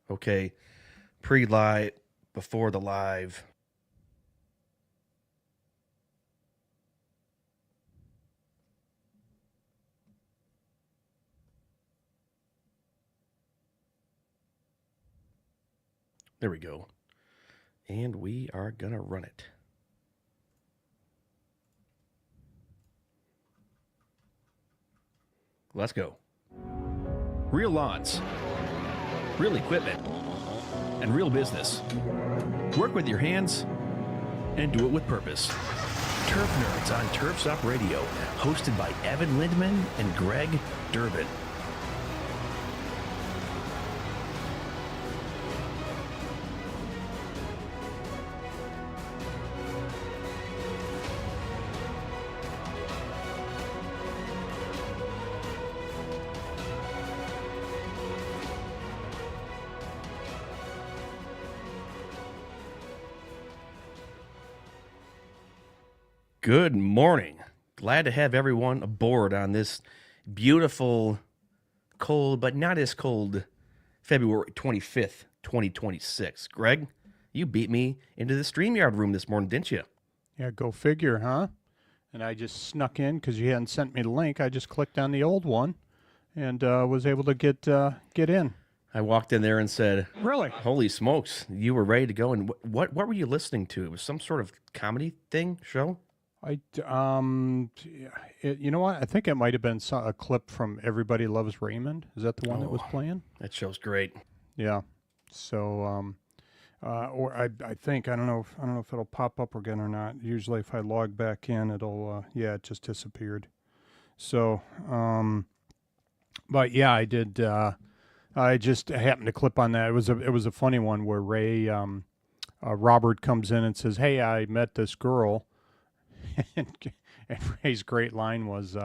Okay, pre-live, before the live. There we go. And we are going to run it. Let's go. Real lawns, real equipment, and real business. Work with your hands and do it with purpose. Turf Nerds on Turfs Up Radio, hosted by Evan Lindman and Greg Durbin. Good morning. Glad to have everyone aboard on this beautiful, cold, but not as cold February 25th, 2026. Greg, you beat me into the StreamYard room this morning, didn't you? Yeah, go figure, huh? And I just snuck in because you hadn't sent me the link. I just clicked on the old one and was able to get in. I walked in there and said, Really? "Holy smokes, you were ready to go." And what were you listening to? It was some sort of comedy thing, show? You know what? I think it might have been a clip from Everybody Loves Raymond. Is that the one that was playing? That show's great. Yeah. So, or I think I don't know if it'll pop up again or not. Usually, if I log back in, it just disappeared. So, but yeah, I did. I just happened to clip on that. It was a funny one where Robert comes in and says, "Hey, I met this girl." and Ray's great line was,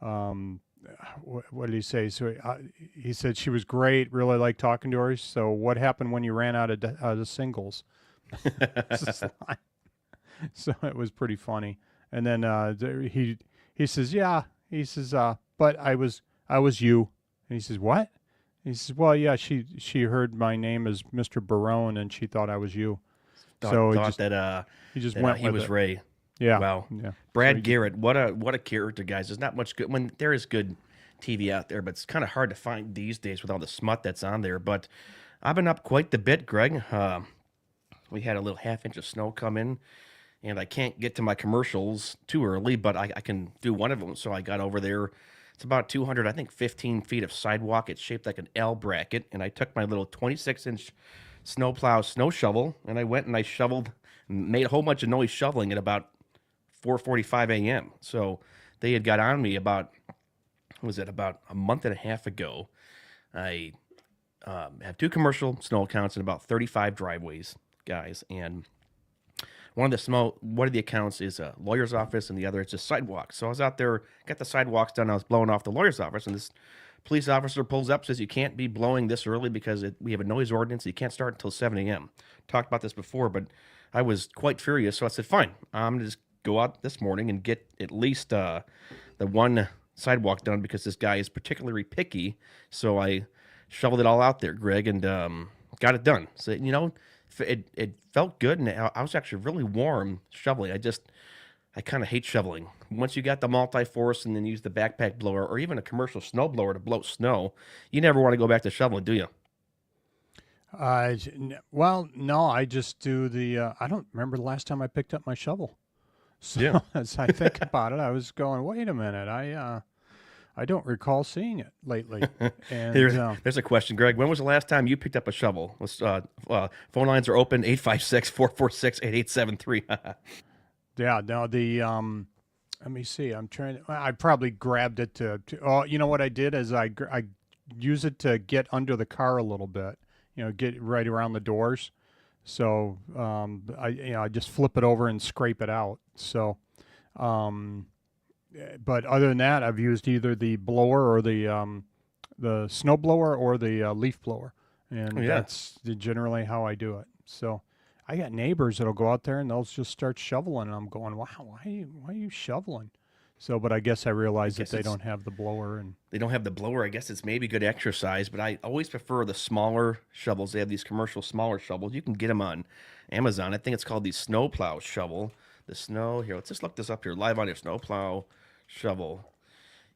what did he say? So he said she was great, really liked talking to her. So what happened when you ran out of singles? So it was pretty funny. And then he says, yeah, he says, but I was you. And he says, what? He says, well, yeah, she heard my name as Mr. Barone and she thought I was you. Thought he just that, went he with was it. Ray. Yeah. Wow. Yeah. Brad Garrett, what a character, guys. There's not much good when there is good TV out there, but it's kind of hard to find these days with all the smut that's on there. But I've been up quite the bit, Greg. We had a little half-inch of snow come in, and I can't get to my commercials too early, but I can do one of them. So I got over there. It's about 200, I think 15 feet of sidewalk. It's shaped like an L bracket, and I took my little 26-inch snowplow snow shovel, and I went and I shoveled, made a whole bunch of noise shoveling at about 4:45 a.m. So they had got on me about about a month and a half ago. I have two commercial snow accounts and about 35 driveways, guys. And one of the accounts is a lawyer's office, and the other is just sidewalk. So I was out there, got the sidewalks done. I was blowing off the lawyer's office, and this police officer pulls up, says you can't be blowing this early because we have a noise ordinance. You can't start until 7 a.m. Talked about this before, but I was quite furious. So I said, fine, I'm going to just go out this morning and get at least the one sidewalk done because this guy is particularly picky. So I shoveled it all out there, Greg, and got it done. So, it felt good, and I was actually really warm shoveling. I kind of hate shoveling. Once you got the multi-force and then use the backpack blower or even a commercial snow blower to blow snow, you never want to go back to shoveling, do you? Well, no, I just do I don't remember the last time I picked up my shovel. So Yeah. as I think about it, I was going, wait a minute, I don't recall seeing it lately. And There's a question, Greg. When was the last time you picked up a shovel? Phone lines are open, 856-446-8873. yeah, no, let me see. I probably grabbed it oh, you know what I did is I use it to get under the car a little bit, get right around the doors. So I just flip it over and scrape it out. So, but other than that, I've used either the blower or the snow blower or the leaf blower, and that's generally how I do it. So, I got neighbors that'll go out there and they'll just start shoveling, and I'm going, wow, why are you shoveling? So, but I guess I realize that guess they it's don't have the blower and they don't have the blower. I guess it's maybe good exercise, but I always prefer the smaller shovels. They have these commercial smaller shovels. You can get them on Amazon. I think it's called the snowplow shovel. The snow here. Let's just look this up here live on your snowplow shovel.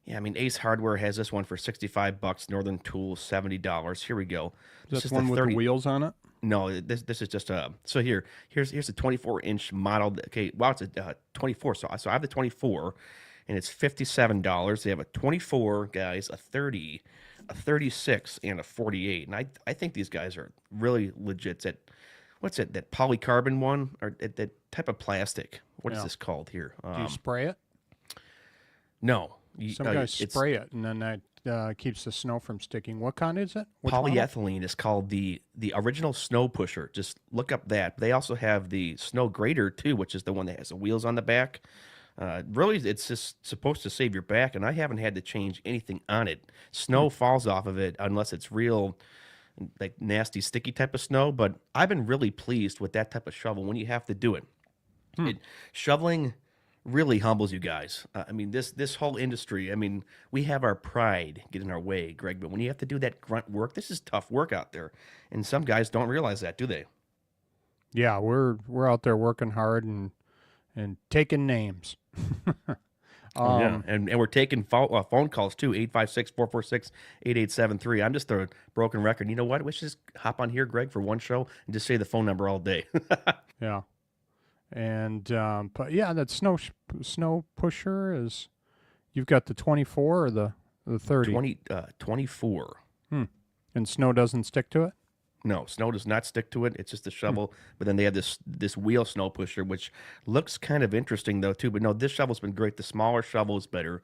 Yeah, I mean Ace Hardware has this one for $65. Northern Tools $70. Here we go. This that's is the one with the 30. wheels on it. No, this is just a. So here's a 24-inch model. Okay, wow, it's a 24. So I have the 24, and it's $57. They have a 24, guys, a 30, a 36, and a 48. And I think these guys are really legit. That what's it? That polycarbon one or that type of plastic? What is Yeah. this called here? Do you spray it? No, Some guys spray it, and then that keeps the snow from sticking. What kind is it? Which model? polyethylene is called the original snow pusher. Just look up that. They also have the snow grader too, which is the one that has the wheels on the back. Really, it's just supposed to save your back, and I haven't had to change anything on it. Snow falls off of it unless it's real, like nasty, sticky type of snow. But I've been really pleased with that type of shovel when you have to do it. Shoveling really humbles you guys. I mean, this whole industry. I mean, we have our pride get in our way, Greg. But when you have to do that grunt work, this is tough work out there, and some guys don't realize that, do they? Yeah, we're out there working hard and taking names. Oh, yeah, and we're taking phone calls too, 856-446-8873. I'm just a broken record. You know what? We should just hop on here, Greg, for one show and just say the phone number all day. Yeah, and but yeah, that snow pusher is. You've got the 24 or the 30, 24. and snow doesn't stick to it. No, snow does not stick to it. It's just a shovel. But then they have this wheel snow pusher, which looks kind of interesting though too. But no, this shovel's been great. The smaller shovel is better.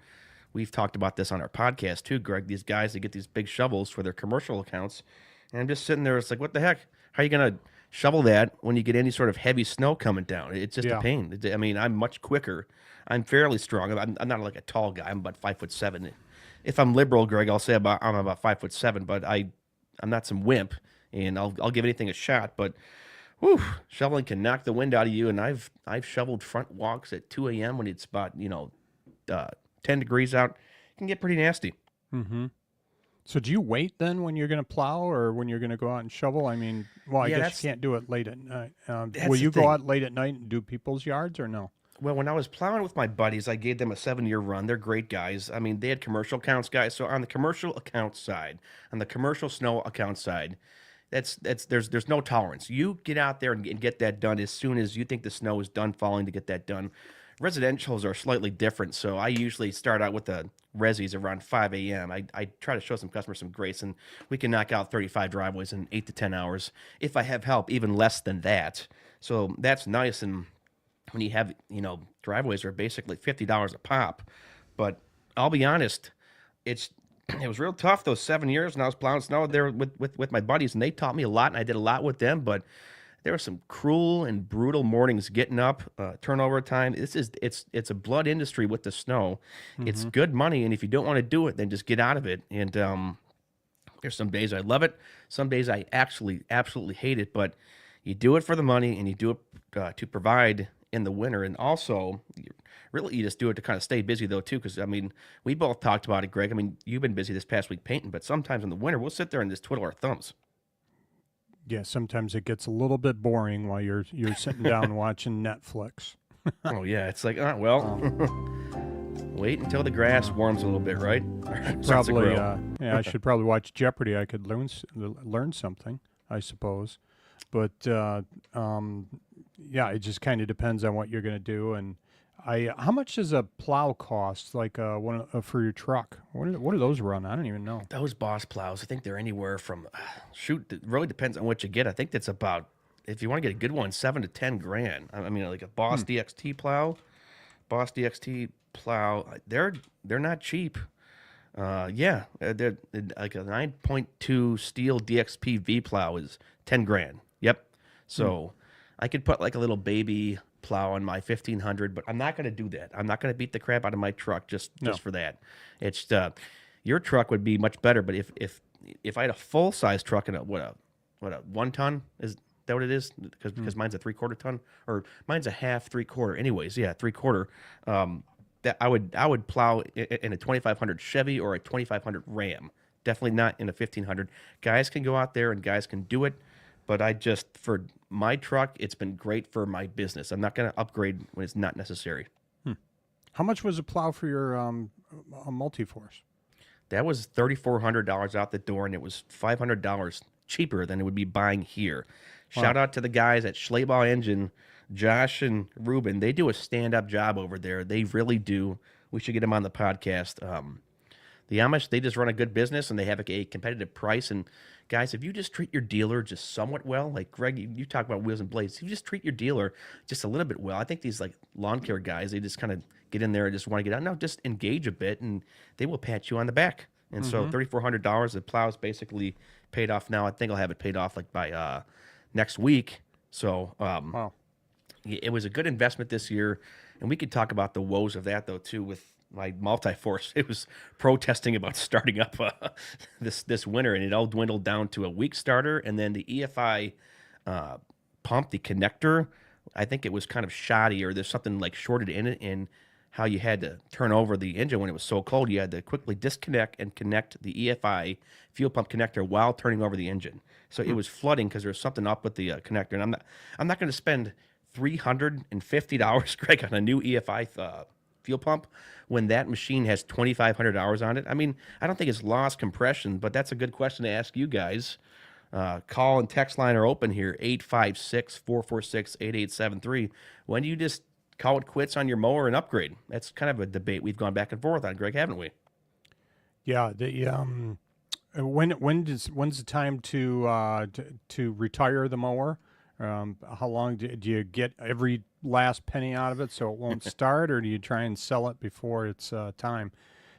We've talked about this on our podcast too, Greg. These guys that get these big shovels for their commercial accounts, and I'm just sitting there. It's like, what the heck? How are you gonna shovel that when you get any sort of heavy snow coming down? It's just a Yeah. pain. I mean, I'm much quicker. I'm fairly strong. I'm not like a tall guy. I'm about 5'7". If I'm liberal, Greg, I'll say I'm about 5'7", but I'm not some wimp, and I'll give anything a shot. But whew, shoveling can knock the wind out of you. And I've shoveled front walks at 2 a.m. when it's about 10 degrees out. It can get pretty nasty. Mm-hmm. So do you wait then when you're going to plow or when you're going to go out and shovel? I mean, well, I Yeah, guess you can't do it late at night. that's Will the you go thing. out late at night and do people's yards or no? Well, when I was plowing with my buddies, I gave them a 7-year run. They're great guys. I mean, they had commercial accounts, guys. So on the commercial account side, on the commercial snow account side, there's no tolerance. You get out there and get that done as soon as you think the snow is done falling to get that done. Residentials are slightly different, so I usually start out with the resis around 5 a.m. I try to show some customers some grace, and we can knock out 35 driveways in 8 to 10 hours. If I have help, even less than that. So that's nice. And when you have, driveways are basically $50 a pop. But I'll be honest, it was real tough those 7 years when I was plowing snow there with my buddies, and they taught me a lot, and I did a lot with them. But there were some cruel and brutal mornings getting up, turnover time. It's a blood industry with the snow. It's good money, and if you don't want to do it, then just get out of it. And there's some days I love it, some days I actually absolutely hate it. But you do it for the money, and you do it to provide in the winter, and also you just do it to kind of stay busy though too. Because I mean, we both talked about it, Greg. I mean, you've been busy this past week painting, but sometimes in the winter we'll sit there and just twiddle our thumbs. Yeah, sometimes it gets a little bit boring while you're sitting down watching Netflix. Oh yeah, it's like, well, wait until the grass warms a little bit, right? Starts to Probably, grow. yeah, I should probably watch Jeopardy. I could learn something, I suppose. But yeah, it just kind of depends on what you're going to do. And how much does a plow cost? Like one for your truck? What do those run? I don't even know. Those Boss plows, I think they're anywhere from it really depends on what you get. I think that's about, if you want to get a good one, 7 to 10 grand. I mean, like a Boss DXT plow, they're not cheap. Yeah, they're like a 9.2 steel DXP V plow is 10 grand. Yep. So I could put like a little baby plow on my 1500, but I'm not going to do that. I'm not going to beat the crap out of my truck just for that. It's your truck would be much better, but if I had a full size truck and a 1 ton, is that what it is? Because mine's a 3/4 ton, or mine's a half 3/4. Anyways, yeah, 3/4. that I would plow in a 2500 Chevy or a 2500 Ram. Definitely not in a 1500. Guys can go out there and guys can do it, but I just for my truck, it's been great for my business. I'm not going to upgrade when it's not necessary. Hmm. How much was a plow for your multi-force? That was $3,400 out the door, and it was $500 cheaper than it would be buying here. Wow. Shout out to the guys at Schleybaugh Engine, Josh and Ruben. They do a stand-up job over there. They really do. We should get them on the podcast. The Amish, they just run a good business and they have a competitive price. And guys, if you just treat your dealer just somewhat well, like Greg, you talk about wheels and blades. If you just treat your dealer just a little bit well, I think these like lawn care guys, they just kind of get in there and just want to get out. No, just engage a bit and they will pat you on the back. And so $3,400, the plow's basically paid off now. I think I'll have it paid off like by next week. So Wow. it was a good investment this year. And we could talk about the woes of that though too with my multi-force. It was protesting about starting up this winter, and it all dwindled down to a weak starter, and then the EFI pump, the connector, I think it was kind of shoddy, or there's something like shorted in it, in how you had to turn over the engine when it was so cold. You had to quickly disconnect and connect the EFI fuel pump connector while turning over the engine. So it was flooding because there was something up with the connector, and I'm not going to spend $350, Greg, on a new EFI fuel pump when that machine has 2,500 hours on it. I mean, I don't think it's lost compression, but that's a good question to ask you guys. Call and text line are open here, 856-446-8873. When do you just call it quits on your mower and upgrade? That's kind of a debate we've gone back and forth on, Greg, haven't we? Yeah. When's the time to retire the mower? How long do you get every last penny out of it so it won't start, or do you try and sell it before it's time?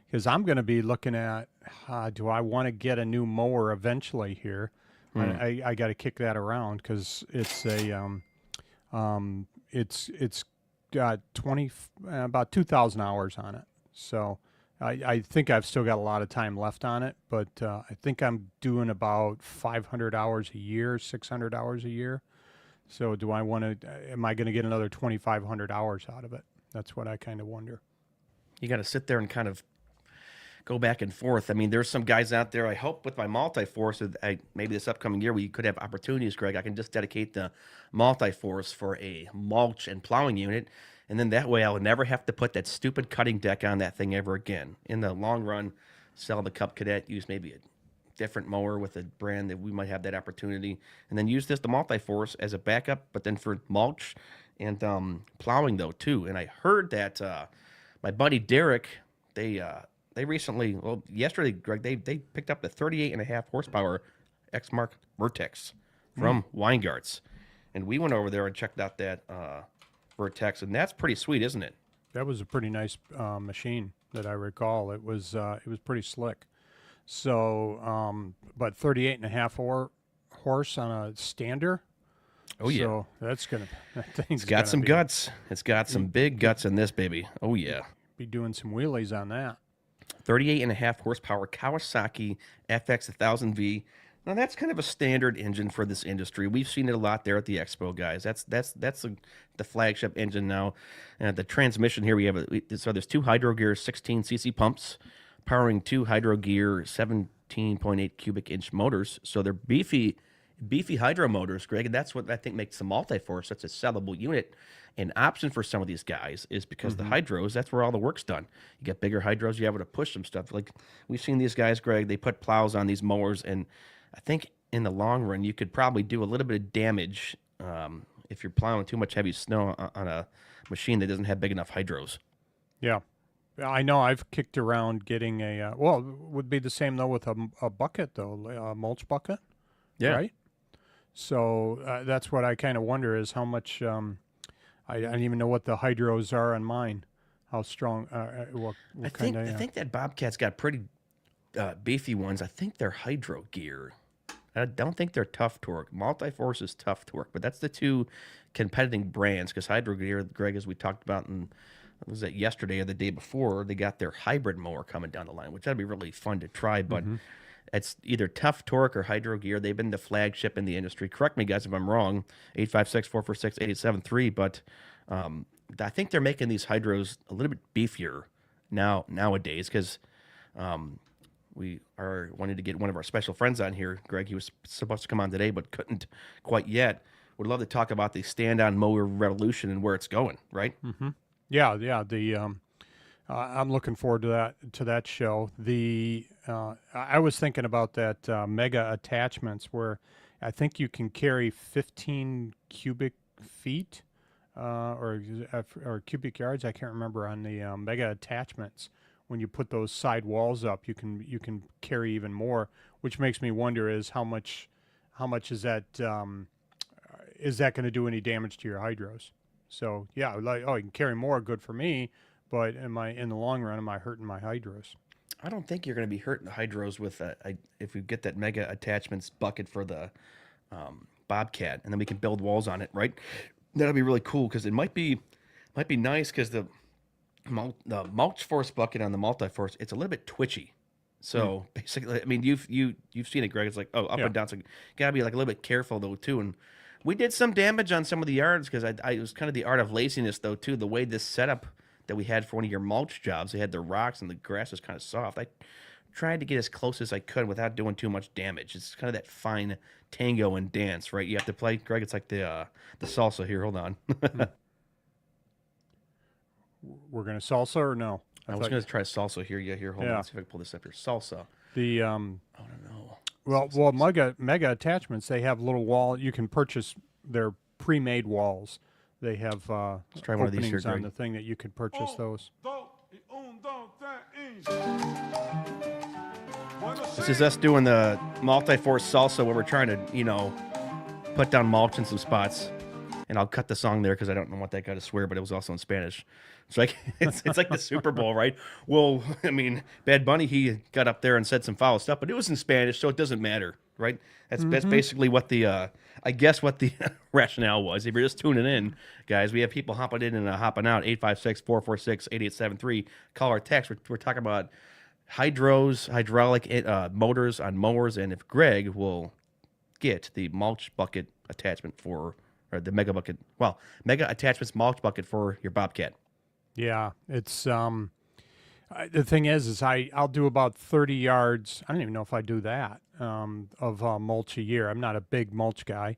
Because I'm going to be looking at, do I want to get a new mower eventually here? I got to kick that around because it's it's got about 2,000 hours on it. So I think I've still got a lot of time left on it, but I think I'm doing about 500 hours a year, 600 hours a year. So do I want to, am I going to get another 2,500 hours out of it? That's what I kind of wonder. You got to sit there and kind of go back and forth. I mean, there's some guys out there. I hope with my multi-force, maybe this upcoming year, we could have opportunities, Greg. I can just dedicate the multi-force for a mulch and plowing unit. And then that way I'll never have to put that stupid cutting deck on that thing ever again. In the long run, sell the Cub Cadet, use maybe a different mower with a brand that we might have that opportunity, and then use the multi-force as a backup, but then for mulch and plowing though too. And I heard that my buddy Derek, they recently, well, yesterday, Greg, they picked up the 38.5 horsepower Exmark Vertex from Weingarts, and we went over there and checked out that Vertex, and that's pretty sweet, isn't it? That was a pretty nice machine that I recall. It was pretty slick. So, but 38.5 horse on a stander. Oh yeah. So that thing's It's got some guts. It's got some big guts in this baby. Oh yeah. Be doing some wheelies on that. 38.5 horsepower Kawasaki FX 1000V. Now that's kind of a standard engine for this industry. We've seen it a lot there at the expo, guys. That's the flagship engine now. The transmission here so there's two Hydro Gear 16cc pumps powering two Hydro Gear 17.8 cubic inch motors. So they're beefy hydro motors, Greg, and that's what I think makes the multi-force such a sellable unit. An option for some of these guys is because the hydros, that's where all the work's done. You get bigger hydros, you're able to push some stuff. Like we've seen these guys, Greg, they put plows on these mowers, and I think in the long run, you could probably do a little bit of damage if you're plowing too much heavy snow on a machine that doesn't have big enough hydros. Yeah. I know I've kicked around getting a, well, it would be the same though with a bucket though, a mulch bucket. Yeah. Right? So that's what I kind of wonder is how much, I don't even know what the hydros are on mine. How strong, what kind of. I think that Bobcat's got pretty beefy ones. I think they're Hydro Gear. I don't think they're Tough Torque. Multi-Force is Tough Torque, but that's the two competing brands because Hydro Gear, Greg, as we talked about in, was that yesterday or the day before, they got their hybrid mower coming down the line, which that'd be really fun to try, but it's either Tough Torque or Hydro Gear. They've been the flagship in the industry. Correct me, guys, if I'm wrong. 856-446-8873. But I think they're making these hydros a little bit beefier nowadays because we are wanting to get one of our special friends on here. Greg, he was supposed to come on today, but couldn't quite yet. Would love to talk about the stand-on mower revolution and where it's going. Right? Yeah, yeah. I'm looking forward to that show. I was thinking about that mega attachments where I think you can carry 15 cubic feet or cubic yards. I can't remember on the mega attachments. When you put those side walls up, you can carry even more, which makes me wonder is how much is that going to do any damage to your hydros? So yeah, like you can carry more, good for me, but in the long run, am I hurting my hydros? I don't think you're going to be hurting the hydros with if we get that mega attachments bucket for the Bobcat, and then we can build walls on it. Right? That'll be really cool because it might be nice because the mulch force bucket on the multi-force, it's a little bit twitchy. So basically, I mean, you've seen it, Greg. It's like up Yeah. and down. So you gotta be like a little bit careful though too. And we did some damage on some of the yards because it was kind of the art of laziness though too. The way this setup that we had for one of your mulch jobs, they had the rocks and the grass was kind of soft. I tried to get as close as I could without doing too much damage. It's kind of that fine tango and dance, right? You have to play, Greg. It's like the salsa here. Hold on. We're gonna salsa or no? I was going to try salsa here. Yeah, here. Hold on. Yeah. Let's see if I can pull this up here. Salsa. The I don't know. well, mega attachments. They have little wall. You can purchase their pre-made walls. They have try one of these here, openings on Greg. the thing that you could purchase those. This is us doing the multi-force salsa where we're trying to, put down mulch in some spots. And I'll cut the song there because I don't want that guy to swear, but it was also in Spanish. It's like it's like the Super Bowl, right? Well, I mean, Bad Bunny, he got up there and said some foul stuff, but it was in Spanish, so it doesn't matter, right? That's basically what the I guess what the rationale was. If you're just tuning in, guys, we have people hopping in and hopping out. 856-446-8873. Call or text. We're talking about hydraulic motors on mowers, and if Greg will get the mulch bucket attachment or the mega bucket, mega attachments mulch bucket for your Bobcat. Yeah, it's the thing is I'll do about 30 yards. I don't even know if I do that of mulch a year. I'm not a big mulch guy,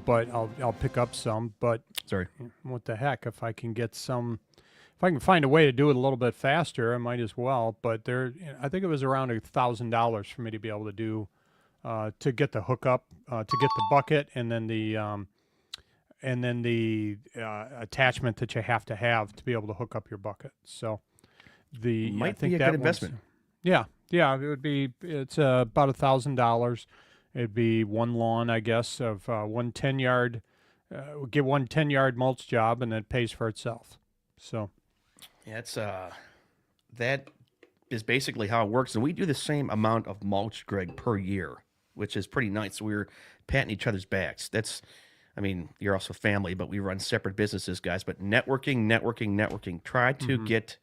but I'll pick up some. But Sorry. what the heck? If I can find a way to do it a little bit faster, I might as well. But I think it was around $1,000 for me to be able to do to get the hookup, to get the bucket, and then the attachment that you have to be able to hook up your bucket. So I Might think be a that good one's- investment. Yeah, yeah, it's about $1,000. It'd be one lawn, I guess, of one 10-yard. Get one 10-yard mulch job, and it pays for itself. So Yeah, it's that is basically how it works, and we do the same amount of mulch, Greg, per year, which is pretty nice. We're patting each other's backs. I mean, you're also family, but we run separate businesses, guys. But networking. Try to get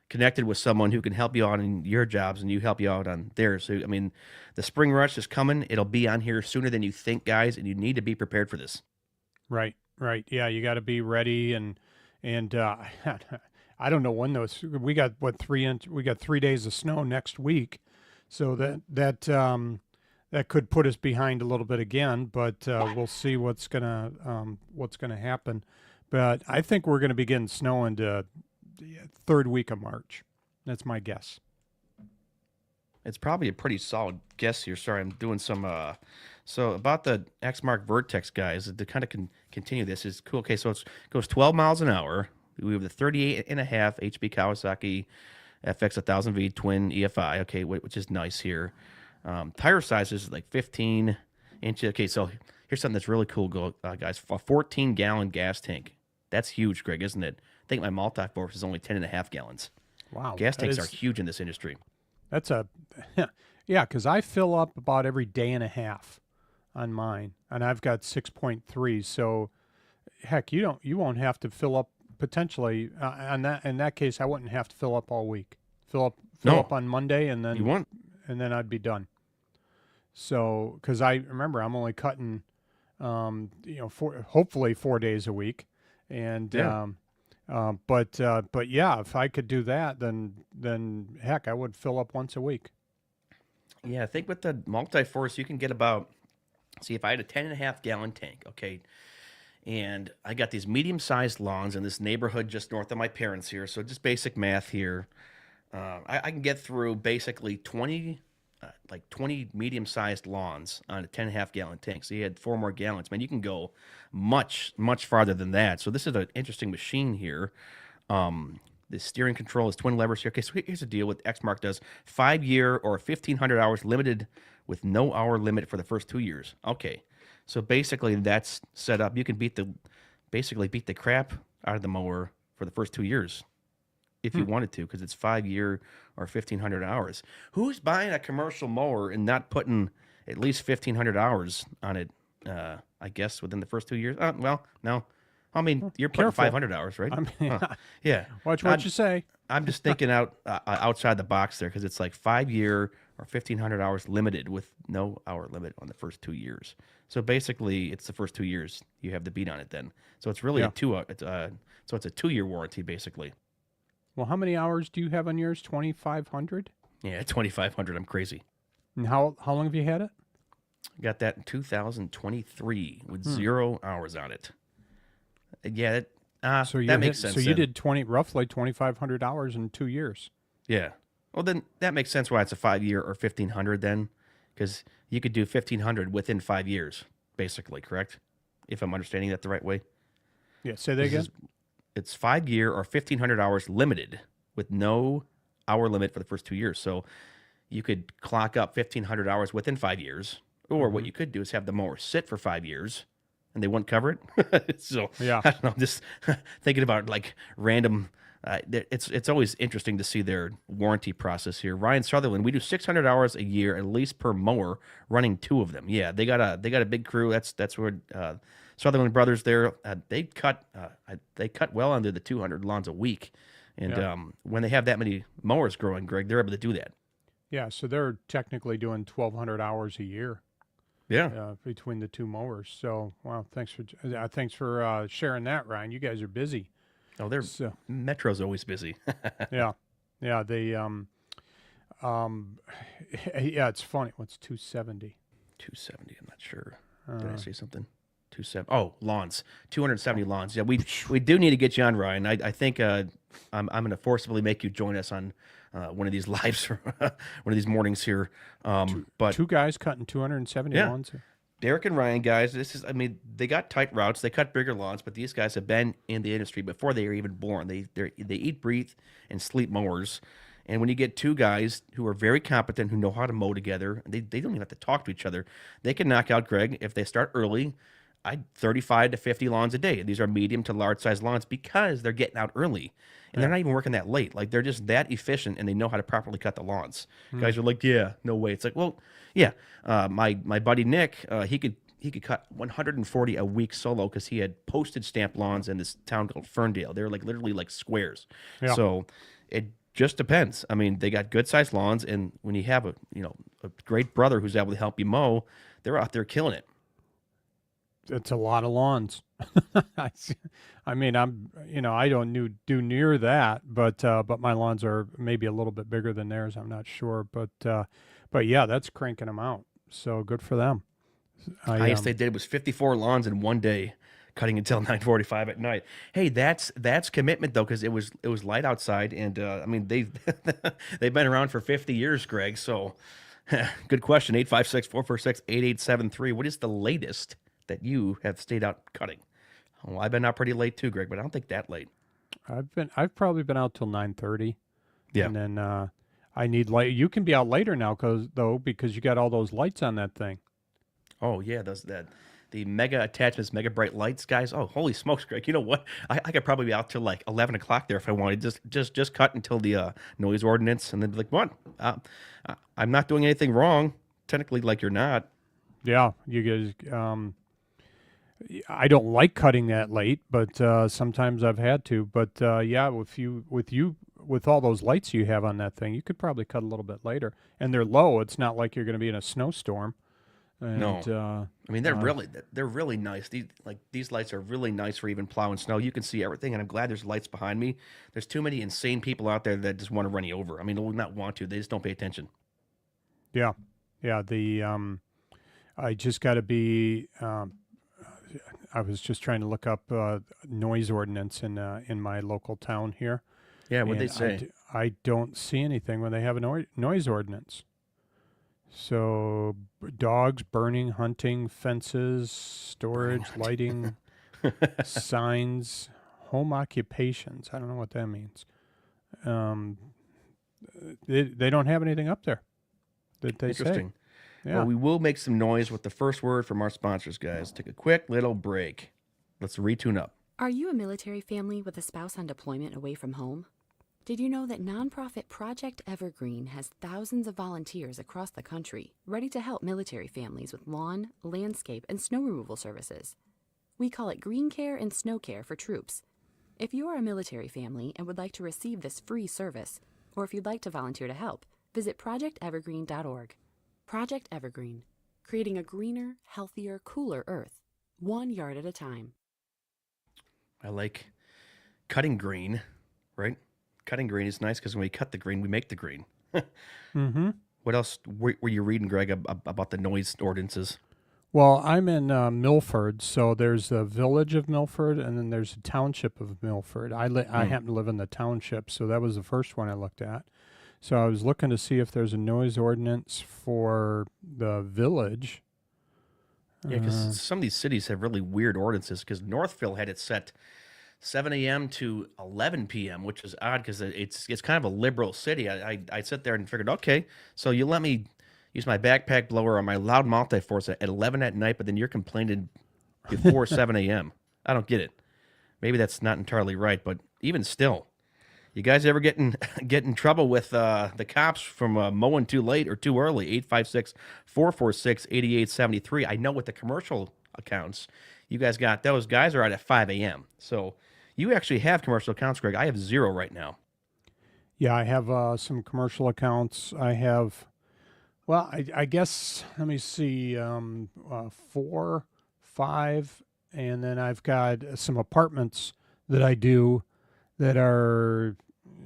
connected with someone who can help you out in your jobs and you help you out on theirs. So, I mean, the spring rush is coming. It'll be on here sooner than you think, guys, and you need to be prepared for this. right. Yeah, you got to be ready and I don't know when we got 3 inch. We got 3 days of snow next week, so that could put us behind a little bit again, but we'll see what's gonna happen. But I think we're gonna be getting snow into the third week of March. That's my guess. It's probably a pretty solid guess here. Sorry, I'm doing some. So about the Exmark Vertex guys, to kind of continue this is cool. Okay, so it goes 12 miles an hour. We have the 38.5 HP Kawasaki FX 1000V twin EFI. Okay, which is nice here. Tire size is like 15 inches. Okay, so here's something that's really cool, guys. A 14-gallon gas tank. That's huge, Greg, isn't it? I think my multi-force is only 10.5 gallons. Wow, Gas that tanks is- are huge in this industry. That's yeah, because I fill up about every day and a half on mine, and I've got 6.3. So, heck, you won't have to fill up potentially. In that case, I wouldn't have to fill up all week. Fill No. up on Monday, and You want? then I'd be done. So, because I remember I'm only cutting, hopefully 4 days a week, and Yeah. But yeah, if I could do that, then heck, I would fill up once a week. Yeah, I think with the multi-force, you can get about, see, if I had a 10.5 gallon tank, okay, and I got these medium-sized lawns in this neighborhood just north of my parents here, so just basic math here. I can get through basically 20 medium-sized lawns on a 10.5 gallon tank. So you had 4 more gallons. Man, you can go much, much farther than that. So this is an interesting machine here. The steering control is twin levers here. Okay, so here's the deal with Xmark does 5 year or 1,500 hours limited with no hour limit for the first 2 years. Okay, so basically that's set up. You can basically beat the crap out of the mower for the first 2 years if you Hmm. wanted to, because it's 5 year or 1,500 hours. Who's buying a commercial mower and not putting at least 1,500 hours on it? I guess within the first 2 years. Well, no. I mean, you're putting Careful. 500 hours, right? I mean, Huh. Yeah. watch what I'm, you say. I'm just thinking outside the box there because it's like 5 year or 1,500 hours limited with no hour limit on the first 2 years. So basically, it's the first 2 years you have the beat on it then. So it's really Yeah. so it's a 2 year warranty basically. Well, how many hours do you have on yours? 2,500. Yeah, 2,500. I'm crazy. And how long have you had it? Got that in 2023 with Hmm. 0 hours on it. Yeah, So you that makes hit, sense. so you Then. did roughly 2,500 hours in 2 years. Yeah. Well, then that makes sense why it's a 5 year or 1,500 then, because you could do 1,500 within 5 years, basically, correct? If I'm understanding that the right way. Yeah. Say that This again. is it's 5 year or 1,500 hours limited with no hour limit for the first 2 years. So you could clock up 1,500 hours within 5 years, or what Mhm. you could do is have the mower sit for 5 years, and they wouldn't cover it. So Yeah. I don't know. Just thinking about like random. It's always interesting to see their warranty process here. Ryan Sutherland, we do 600 hours a year at least per mower, running two of them. Yeah, they got a big crew. That's where Sutherland Brothers there. They cut well under the 200 lawns a week, and Yeah. when they have that many mowers growing, Greg, they're able to do that. Yeah. So they're technically doing 1,200 hours a year Yeah. between the two mowers. So wow, thanks for sharing that, Ryan. You guys are busy. Oh, their So Metro's always busy. yeah, yeah. Um, yeah. It's funny. What's 270? 270. I'm not sure. Did I Uh, say something? 270. Oh, lawns. 270 lawns. Yeah, we do need to get you on, Ryan. I think I'm going to forcibly make you join us on one of these lives, or one of these mornings here. But Two guys cutting 270 yeah, lawns. Derek and Ryan, guys, I mean, they got tight routes, they cut bigger lawns, but these guys have been in the industry before they were even born. They eat, breathe, and sleep mowers. And when you get two guys who are very competent, who know how to mow together, they don't even have to talk to each other. They can knock out, Greg, if they start early. 35 to 50 lawns a day. These are medium to large size lawns because they're getting out early and they're Yeah. not even working that late. Like they're just that efficient and they know how to properly cut the lawns. Hmm. Guys are like, yeah, no way. It's like, well, yeah. My buddy Nick, he could cut 140 a week solo because he had postage stamp lawns in this town called Ferndale. They're like literally like squares. Yeah. So it just depends. I mean, they got good sized lawns, and when you have a great brother who's able to help you mow, they're out there killing it. It's a lot of lawns. I see- I mean, I don't do near that, but my lawns are maybe a little bit bigger than theirs. I'm not sure, but yeah, that's cranking them out. So good for them. I Highest they did was 54 lawns in one day, cutting until 9:45 at night. Hey, that's commitment though, because it was light outside, and I mean they've been around for 50 years, Greg. So, good question. 856-446-8873. What is the latest that you have stayed out cutting? Well, I've been out pretty late too, Greg, but I don't think that late. I've probably been out till 9:30, Yeah. and then I need light. You can be out later now, because you got all those lights on that thing. Oh yeah, the mega attachments, mega bright lights, guys. Oh, holy smokes, Greg! You know what? I could probably be out till like 11 o'clock there if I wanted. Just cut until the noise ordinance, and then be like, what? I'm not doing anything wrong. Technically, like you're not. Yeah, you guys. I don't like cutting that late, but sometimes I've had to. But yeah, with all those lights you have on that thing, you could probably cut a little bit later. And they're low. It's not like you're going to be in a snowstorm. and No. I mean, uh, they're really nice. These lights are really nice for even plowing snow. You can see everything, and I'm glad there's lights behind me. There's too many insane people out there that just want to run you over. I mean, they'll not want to. They just don't pay attention. yeah, yeah. The I just got to be. I was just trying to look up noise ordinance in my local town here, Yeah, what they and say. I don't see anything when they have a noise ordinance. So dogs, burning, hunting, fences, Burning storage, hunt. lighting, signs, home occupations. I don't know what that means. Um, they don't have anything up there that they say. Interesting. Well, Yeah. we will make some noise with the first word from our sponsors, guys. Take a quick little break. Let's retune up. Are you a military family with a spouse on deployment away from home? Did you know that nonprofit Project Evergreen has thousands of volunteers across the country ready to help military families with lawn, landscape, and snow removal services? We call it Green Care and Snow Care for troops. If you are a military family and would like to receive this free service, or if you'd like to volunteer to help, visit projectevergreen.org. Project Evergreen, creating a greener, healthier, cooler Earth, 1 yard at a time. I like cutting green, right? Cutting green is nice because when we cut the green, we make the green. Mm-hmm. What else were you reading, Greg, about the noise ordinances? Well, I'm in Milford, so there's the village of Milford, and then there's the township of Milford. I Hmm. happen to live in the township, so that was the first one I looked at. So I was looking to see if there's a noise ordinance for the village. Yeah, because Uh, some of these cities have really weird ordinances. Because Northville had it set 7 a.m. to 11 p.m., which is odd because it's kind of a liberal city. I sit there and figured, okay, so you let me use my backpack blower or my loud multi-force at 11 at night, but then you're complaining before 7 a.m. I don't get it. Maybe that's not entirely right, but even still, you guys ever get in trouble with the cops from mowing too late or too early? 856-446-8873. I know with the commercial accounts, you guys got those guys are out at 5 a.m. So you actually have commercial accounts, Greg. I have zero right now. yeah, I have some commercial accounts. I have, well, I guess, let me see, 4, 5, and then I've got some apartments that I do that are,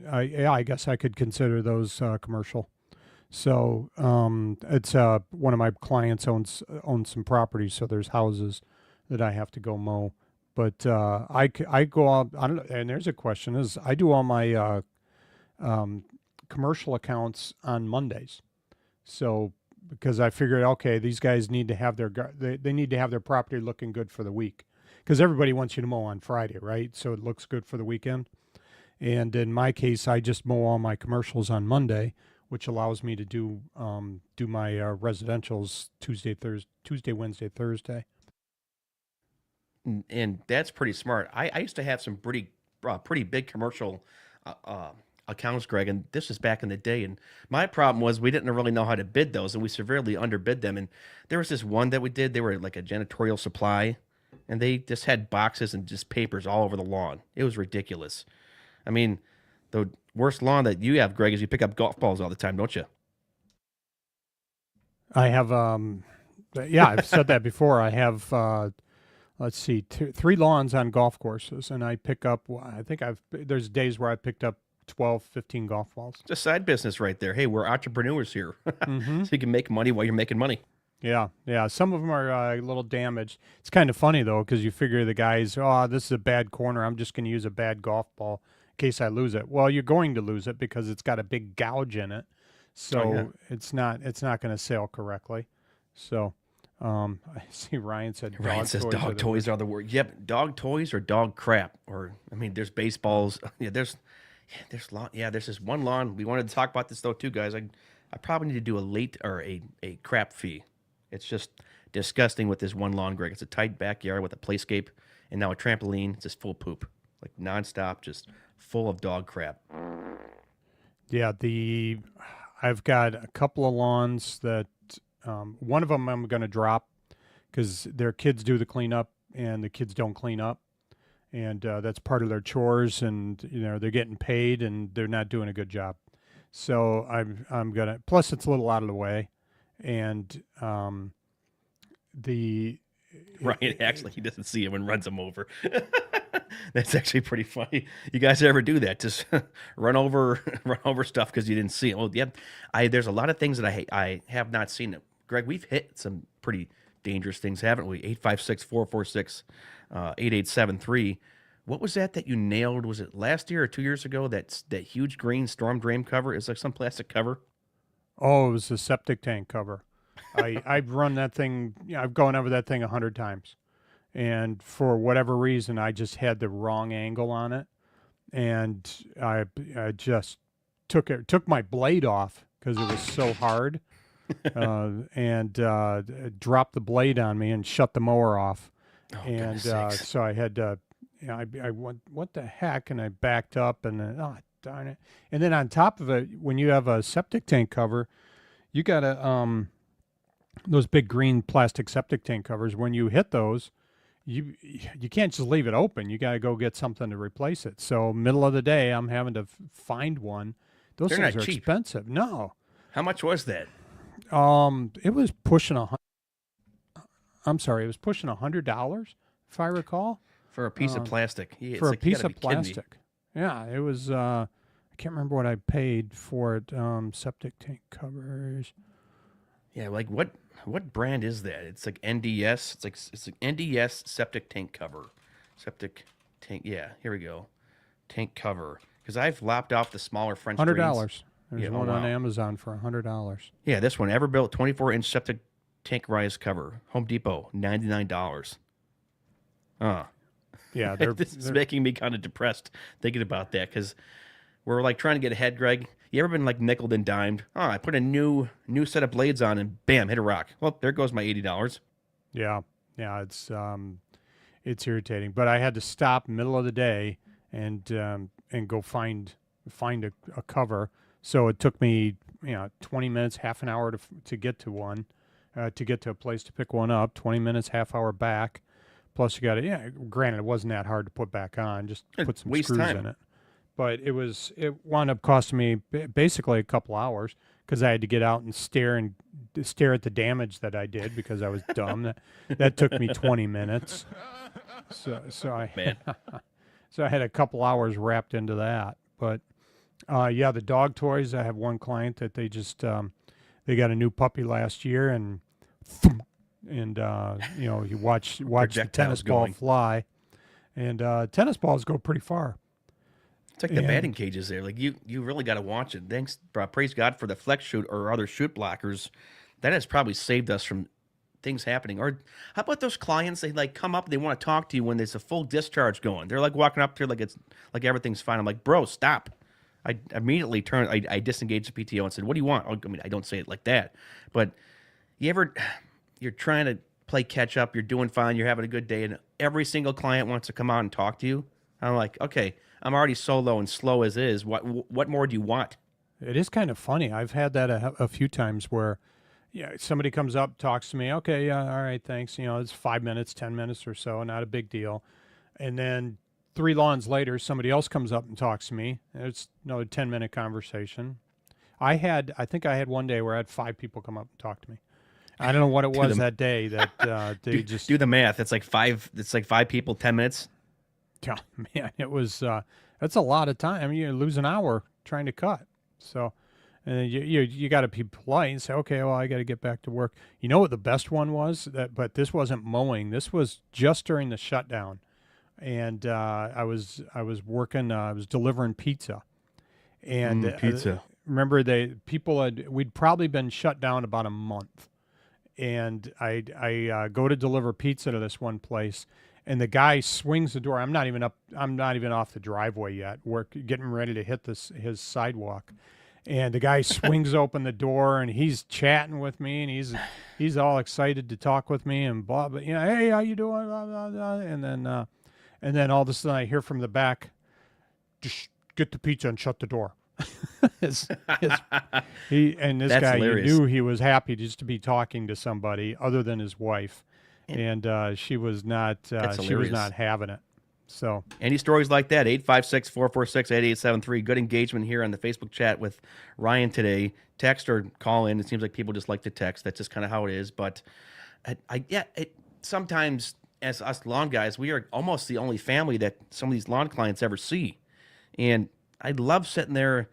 yeah, I guess I could consider those commercial. So it's one of my clients owns some property, so there's houses that I have to go mow. But I go out. I don't know. And there's a question: is I do all my um, commercial accounts on Mondays. So because I figured, okay, these guys need to have they need to have their property looking good for the week, because everybody wants you to mow on Friday, right? So it looks good for the weekend. And in my case, I just mow all my commercials on Monday, which allows me to do my residentials Tuesday, Wednesday, Thursday. And that's pretty smart. I used to have some pretty big commercial uh, uh, accounts, Greg, and this was back in the day. And my problem was we didn't really know how to bid those, and we severely underbid them. And there was this one that we did. They were like a janitorial supply, and they just had boxes and just papers all over the lawn. It was ridiculous. I mean, the worst lawn that you have, Greg, is you pick up golf balls all the time, don't you? I have, yeah, I've said that before. I have, let's see, 3 lawns on golf courses, and I pick up, I think there's days where I picked up 12, 15 golf balls. It's a side business right there. Hey, we're entrepreneurs here, Mm-hmm. so you can make money while you're making money. Yeah, yeah. Some of them are a little damaged. It's kind of funny though, because you figure the guys, oh, this is a bad corner. I'm just going to use a bad golf ball in case I lose it. Well, you're going to lose it because it's got a big gouge in it, Oh yeah. so it's not going to sail correctly. So, I see Ryan said Ryan dog says toys are dog the toys worst. are the word. Yep, dog toys or dog crap. Or I mean, there's baseballs. There's lawn. Yeah, there's this one lawn. We wanted to talk about this though too, guys. I probably need to do a late or a crap fee. It's just disgusting with this one lawn, Greg. It's a tight backyard with a playscape and now a trampoline. It's just full of poop, like nonstop, just full of dog crap. Yeah, I've got a couple of lawns that one of them I'm going to drop because their kids do the cleanup and the kids don't clean up, and that's part of their chores, and they're getting paid and they're not doing a good job. So I'm gonna. Plus, it's a little out of the way, and the Ryan actually he doesn't see him and runs him over. That's actually pretty funny. You guys ever do that? Just run over stuff because you didn't see it. Well, yeah, there's a lot of things that I have not seen. Greg, we've hit some pretty dangerous things, haven't we? 856-446-8873. What was that you nailed? Was it last year or 2 years ago? That huge green storm drain cover. It's like some plastic cover. Oh, it was a septic tank cover. I've run that thing. I've gone over that thing 100 times, and for whatever reason, I just had the wrong angle on it, and I just took my blade off because it was so hard, and dropped the blade on me and shut the mower off, Oh, and goodness sakes. so I had to. I went, what the heck, and I backed up, and then, oh darn it, and then on top of it, when you have a septic tank cover, you gotta those big green plastic septic tank covers. When you hit those, you can't just leave it open. You got to go get something to replace it. So middle of the day, I'm having to find one. Those They're things not are cheap. expensive. No, How much was that? it was pushing I'm sorry, it was pushing $100 if I recall For a piece of plastic. Yeah, it's for a like, you piece gotta of be kidding me. plastic. Yeah, it was. I can't remember what I paid for it. Septic tank covers. Yeah, like what brand is that? It's like NDS. It's like NDS septic tank cover. Septic tank. Yeah, here we go. Tank cover. Because I've lopped off the smaller French drains. $100. There's Yeah, oh, one on wow. Amazon for $100. Yeah, this one, Everbuilt 24-inch septic tank rise cover. Home Depot, $99. Yeah, This is making me kind of depressed thinking about that because we're like trying to get ahead, Greg. You ever been like nickeled and dimed? Oh, I put a new set of blades on and bam, hit a rock. Well, there goes my $80. yeah, it's irritating. But I had to stop middle of the day and go find a cover. So it took me 20 minutes, half an hour to get to one, to get to a place to pick one up. 20 minutes, half hour back. Plus you got to Granted, it wasn't that hard to put back on. Just put some Waste screws time. in it. But it wound up costing me basically a couple hours because I had to get out and stare at the damage that I did because I was dumb. That took me 20 minutes. So I Man. so I had a couple hours wrapped into that. But yeah, the dog toys. I have one client that they just they got a new puppy last year and you watch the Projectiles tennis ball going. fly, and tennis balls go pretty far. It's like the And- batting cages there. Like you really got to watch it. Thanks, praise God for the flex shoot or other shoot blockers. That has probably saved us from things happening. Or how about those clients? They like come up, they want to talk to you when there's a full discharge going. They're like walking up to you like it's like everything's fine. I'm like, bro, stop. I immediately turned. I disengaged the PTO and said, "What do you want?" I mean, I don't say it like that, but you're trying to play catch up. You're doing fine. You're having a good day, and every single client wants to come out and talk to you. I'm like, okay, I'm already solo and slow as is. What more do you want? It is kind of funny. I've had that a few times where, somebody comes up, talks to me. Okay, yeah, all right, thanks. It's 5 minutes, 10 minutes or so, not a big deal. And then 3 lawns later, somebody else comes up and talks to me. It's another 10-minute conversation. I think I had one day where I had 5 people come up and talk to me. I don't know what it was that day that they just Do the math. It's like five people, 10 minutes. Yeah, man, it was that's a lot of time. I mean, you lose an hour trying to cut. So, and you got to be polite and say, okay, well, I got to get back to work. You know what the best one was? But this wasn't mowing. This was just during the shutdown, and I was working. I was delivering pizza, and pizza. remember, we'd probably been shut down about a month, and I go to deliver pizza to this one place. And the guy swings the door. I'm not even off the driveway yet. We're getting ready to hit his sidewalk. And the guy swings open the door and he's chatting with me and he's all excited to talk with me and blah blah. Hey, how you doing? Blah, blah, blah. And then all of a sudden I hear from the back, just get the pizza and shut the door. This That's guy, hilarious. you knew he was happy just to be talking to somebody other than his wife. And she was not having it. So Any stories like that? 856-446-8873. Good engagement here on the Facebook chat with Ryan today. Text or call in. It seems like people just like to text. That's just kind of how it is. But Yeah, sometimes as us lawn guys, we are almost the only family that some of these lawn clients ever see. And I love sitting there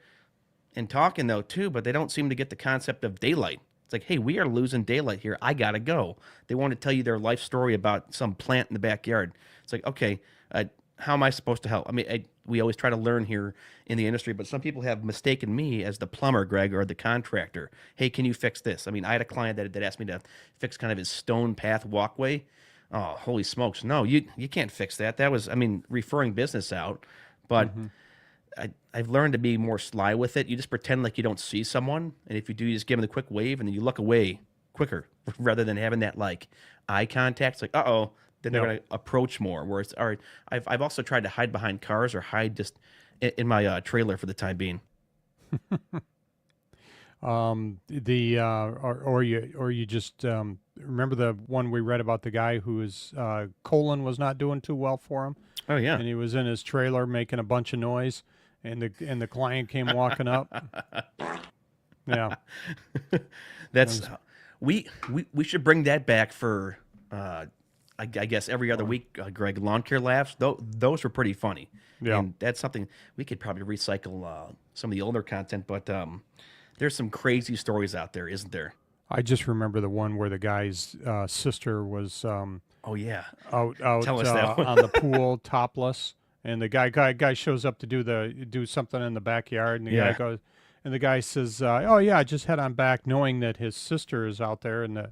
and talking though too, but they don't seem to get the concept of daylight. It's like, hey, we are losing daylight here. I gotta go. They want to tell you their life story about some plant in the backyard. It's like, okay, how am I supposed to help? I mean, we always try to learn here in the industry, but some people have mistaken me as the plumber, Greg, or the contractor. Hey, can you fix this? I mean, I had a client that asked me to fix kind of his stone path walkway. Oh, holy smokes! No, you can't fix that. That was, I mean, referring business out, but I've learned to be more sly with it. You just pretend like you don't see someone, and if you do, you just give them the quick wave, and then you look away quicker rather than having that like eye contact. It's like, uh-oh, then they're Yep. gonna approach more. Where it's all right. I've also tried to hide behind cars or hide just in my trailer for the time being. Or you just remember the one we read about the guy whose colon was not doing too well for him, Oh yeah, and he was in his trailer making a bunch of noise, and the client came walking up. Yeah, that's we should bring that back for I guess every other week. Greg, lawn care laughs. Those were pretty funny. Yeah. And that's something we could probably recycle some of the older content, but there's some crazy stories out there, isn't there? I just remember the one where the guy's sister was Oh yeah, out Tell us that one. on the pool topless, and the guy shows up to do something in the backyard, and the Yeah. guy goes, and the guy says, "Oh yeah, just head on back," knowing that his sister is out there in the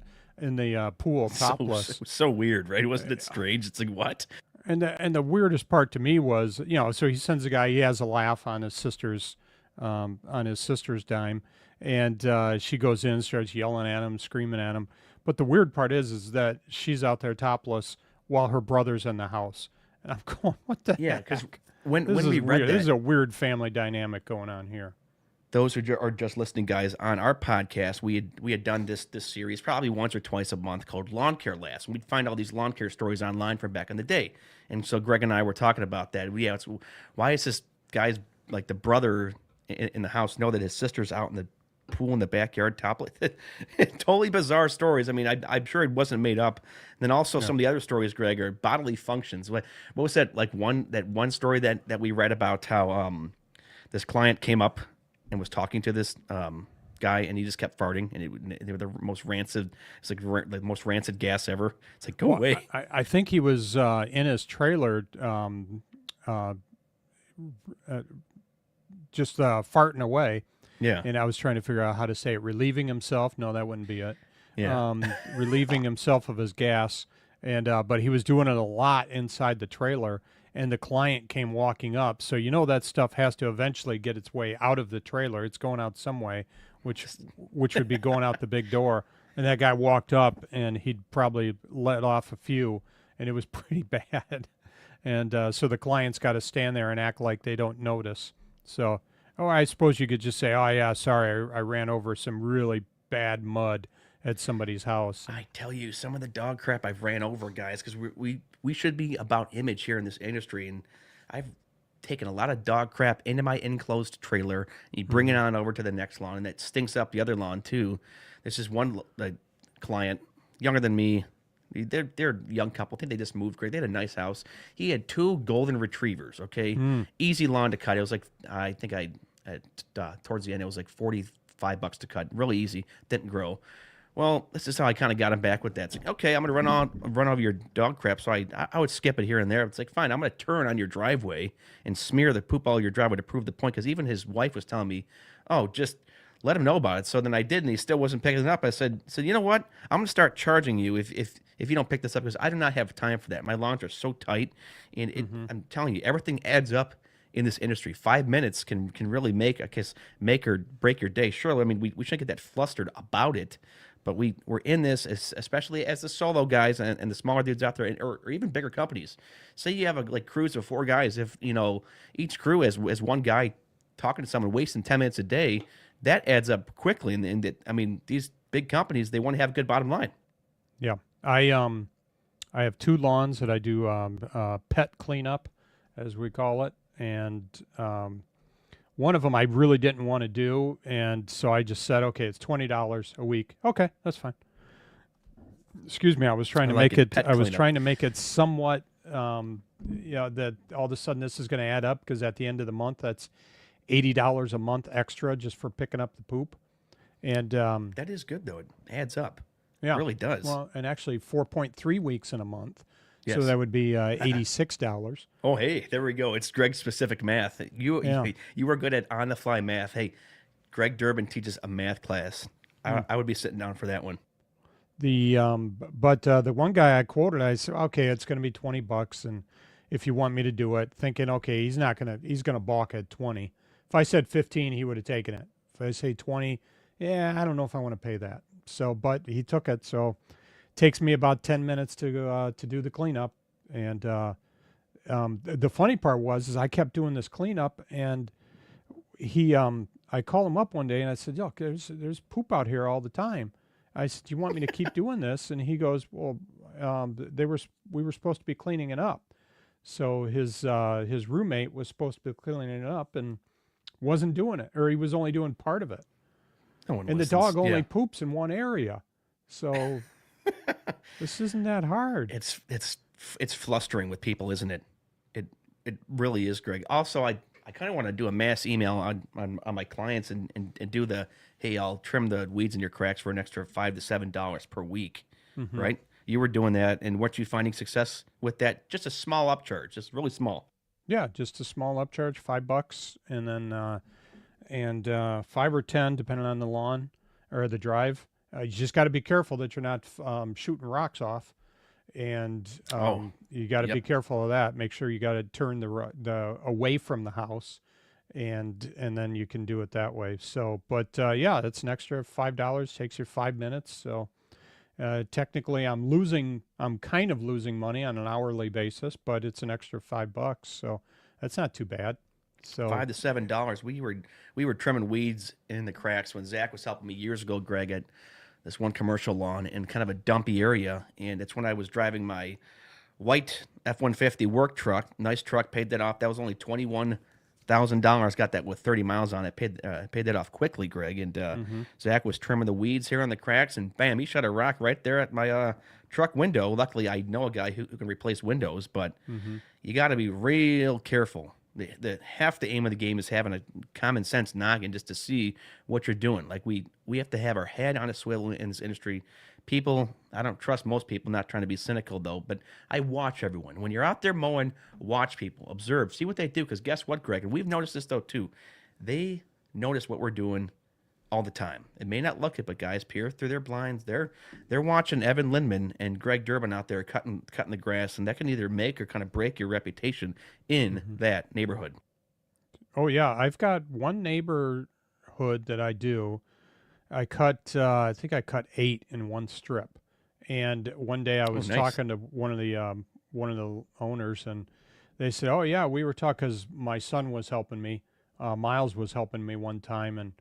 pool topless. so weird, right? Wasn't it strange? It's like what? And the weirdest part to me was, so he sends the guy. He has a laugh on his sister's dime, and she goes in, starts yelling at him, screaming at him. But the weird part is that she's out there topless while her brother's in the house, and I'm going, what the Yeah, heck? because when This we is read weird. This is that, a weird family dynamic going on here. those who are just listening, guys, on our podcast, we had done this series probably once or twice a month called Lawn Care Laughs, and we'd find all these lawn care stories online from back in the day. And so Greg and I were talking about that. Why is this guy's like the brother in the house know that his sister's out in the pool in the backyard topless? Totally bizarre stories. I mean, I'm sure it wasn't made up. And then also some of the other stories, Greg, are bodily functions. What was that like one story that we read about how this client came up and was talking to this guy, and he just kept farting, and they were the most rancid. It's like the most rancid gas ever. It's like go Well, away. I think he was in his trailer, just farting away, Yeah, and I was trying to figure out how to say it. Relieving himself? No, that wouldn't be it. yeah. Relieving himself of his gas, and but he was doing it a lot inside the trailer. And the client came walking up, so that stuff has to eventually get its way out of the trailer. It's going out some way, which would be going out the big door. And that guy walked up, and he'd probably let off a few, and it was pretty bad. And so the client's got to stand there and act like they don't notice. So, I suppose you could just say, "Oh yeah, sorry, I ran over some really bad mud at somebody's house." I tell you, some of the dog crap I've ran over, guys, because we should be about image here in this industry, and I've taken a lot of dog crap into my enclosed trailer. And you bring it on over to the next lawn, and that stinks up the other lawn too. This is one client, younger than me. They're a young couple. I think they just moved. Great. They had a nice house. He had two golden retrievers. Okay, easy lawn to cut. It was like I think towards the end it was like $45 to cut. Really easy. Didn't grow. Well, this is how I kind of got him back with that. It's like, okay, I'm going to run over your dog crap. So I would skip it here and there. It's like, fine, I'm going to turn on your driveway and smear the poop all over your driveway to prove the point. Because even his wife was telling me, oh, just let him know about it. So then I did, and he still wasn't picking it up. I said, you know what? I'm going to start charging you if you don't pick this up, because I do not have time for that. My lawns are so tight, and I'm telling you, everything adds up in this industry. 5 minutes can really make or break your day. Sure, I mean, we shouldn't get that flustered about it. But we're in this, especially as the solo guys and the smaller dudes out there, or even bigger companies. Say you have like crews of 4 guys. If each crew has one guy talking to someone, wasting 10 minutes a day, that adds up quickly. And I mean, these big companies, they want to have a good bottom line. Yeah, I have 2 lawns that I do pet cleanup, as we call it, and one of them I really didn't want to do, and so I just said, okay, it's $20 a week. Okay, that's fine. excuse me, I was trying I to like make it. it. Pet I was cleanup. trying to make it somewhat. That all of a sudden this is going to add up because at the end of the month, that's $80 a month extra just for picking up the poop. And That is good though. It adds up. It yeah, really does. well, and actually 4.3 weeks in a month, so Yes. that would be $86. Oh, hey, there we go. It's Greg specific math. Yeah. You were good at on the fly math. Hey, Greg Durbin teaches a math class. I would be sitting down for that one. The one guy I quoted, I said, okay, it's going to be $20, and if you want me to do it, thinking, okay, he's gonna balk at 20. If I said 15, he would have taken it. If I say 20, yeah, I don't know if I want to pay that. So, but he took it. So, takes me about 10 minutes to do the cleanup. And the funny part is I kept doing this cleanup, and I called him up one day and I said, "Look, there's poop out here all the time." I said, "Do you want me to keep doing this?" And he goes, "Well, we were supposed to be cleaning it up." So his roommate was supposed to be cleaning it up and wasn't doing it, or he was only doing part of it. No one And the listens. dog only Yeah. poops in one area. So this isn't that hard. It's flustering with people, isn't it? It really is, Greg. Also, I kind of want to do a mass email on my clients and do the, hey, I'll trim the weeds in your cracks for an extra $5 to $7 per week, right? You were doing that, and weren't you finding success with that? Just a small upcharge, just really small. Yeah, just a small upcharge, $5, and then 5 or 10 depending on the lawn or the drive. You just got to be careful that you're not shooting rocks off, and you got to be Yep. careful of that. Make sure you got to turn the away from the house, and then you can do it that way. So, but yeah, that's an extra $5. Takes you 5 minutes. So technically, I'm kind of losing money on an hourly basis, but it's an extra $5, so that's not too bad. So $5 to $7. We were trimming weeds in the cracks when Zach was helping me years ago, Greg, at this one commercial lawn in kind of a dumpy area, and it's when I was driving my white F-150 work truck. Nice truck, paid that off. That was only $21,000. Got that with 30 miles on it. Paid that off quickly, Greg. And Zach was trimming the weeds here on the cracks, and bam, he shot a rock right there at my truck window. Luckily, I know a guy who can replace windows, but you got to be real careful. The half the aim of the game is having a common sense noggin just to see what you're doing. Like we have to have our head on a swivel in this industry. People, I don't trust most people, not trying to be cynical though, but I watch everyone. When you're out there mowing, watch people, observe, see what they do. Because guess what, Greg? And we've noticed this though too. They notice what we're doing all the time. It may not look it, but guys peer through their blinds. They're watching Evan Lindman and Greg Durbin out there cutting the grass, and that can either make or kind of break your reputation in that neighborhood. Oh yeah, I've got one neighborhood that I do. I think I cut 8 in one strip. And one day I was nice. talking to one of the owners, and they said, "Oh yeah, we were talking because my son was helping me. Miles was helping me one time, and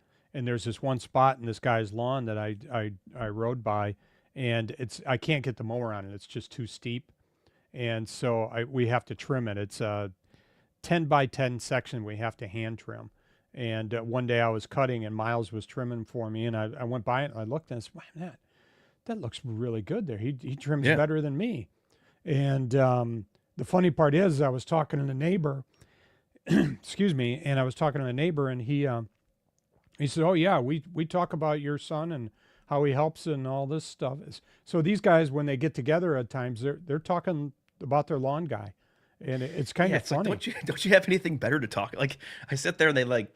there's this one spot in this guy's lawn that I rode by, and I can't get the mower on it. It's just too steep, and so we have to trim it. It's a 10 by 10 section we have to hand trim." And one day I was cutting, and Miles was trimming for me, and I went by it and I looked and I said, "Wow, that looks really good there. He trims Yeah. better than me." And the funny part is, I was talking to the neighbor, excuse me, and I was talking to the neighbor, and he said, "Oh yeah, we talk about your son and how he helps and all this stuff." So these guys, when they get together at times, they're talking about their lawn guy, and it's kind Yeah, of it's like, funny. don't you have anything better to talk? Like I sit there and they like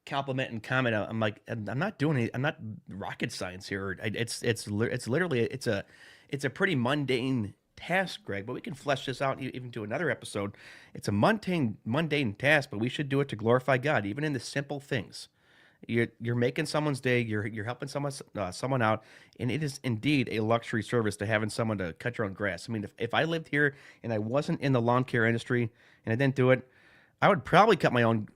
compliment and comment. I'm like, I'm not doing it. I'm not rocket science here. It's literally it's a pretty mundane task, Greg. But we can flesh this out even to another episode. It's a mundane task, but we should do it to glorify God, even in the simple things. You're making someone's day. You're helping someone out, and it is indeed a luxury service to having someone to cut your own grass. I mean, if I lived here and I wasn't in the lawn care industry and I didn't do it, I would probably cut my own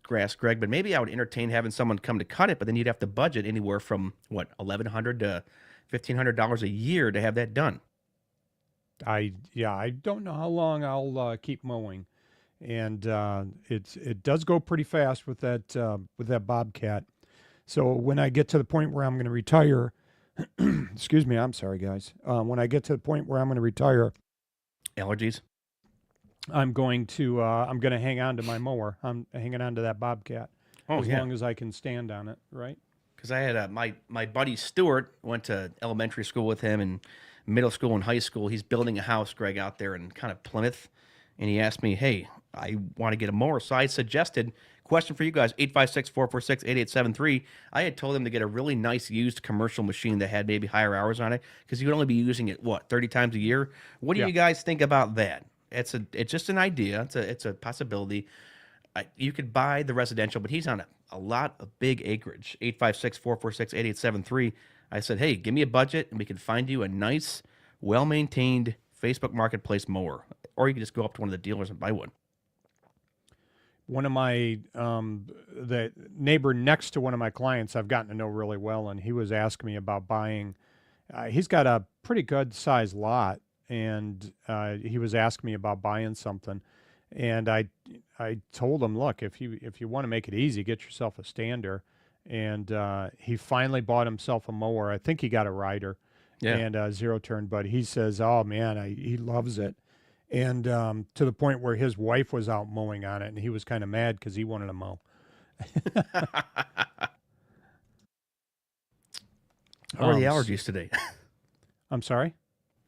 grass, Greg. But maybe I would entertain having someone come to cut it. But then you'd have to budget anywhere from what $1,100 to $1,500 a year to have that done. I don't know how long I'll keep mowing, and it does go pretty fast with that Bobcat. So when I get to the point where I'm going to retire, excuse me, I'm sorry, guys. When I get to the point where I'm going to retire, Allergies. I'm going to hang on to my mower. I'm hanging on to that Bobcat Oh as yeah. long as I can stand on it. Right? Because I had my buddy Stuart went to elementary school with him and middle school and high school. He's building a house, Greg, out there in kind of Plymouth, and he asked me, "Hey, I want to get a mower." So I suggested question for you guys 856-446-8873. I had told him to get a really nice used commercial machine that had maybe higher hours on it because he would only be using it 30 times a year. What do Yeah. you guys think about that? It's just an idea. It's a possibility. You could buy the residential, but he's on a lot of big acreage. 856-446-8873. I said, hey, give me a budget and we can find you a nice, well maintained Facebook Marketplace mower. Or you can just go up to one of the dealers and buy one. One of my the neighbor next to one of my clients I've gotten to know really well, and he was asking me about buying. He's got a pretty good sized lot, and he was asking me about buying something, and I told him, look, if you want to make it easy, get yourself a stander, and he finally bought himself a mower. I think he got a rider, Yeah. and a zero turn, but he says, oh man, he loves it. And to the point where his wife was out mowing on it, and he was kind of mad because he wanted to mow. How are the s- allergies today? I'm sorry?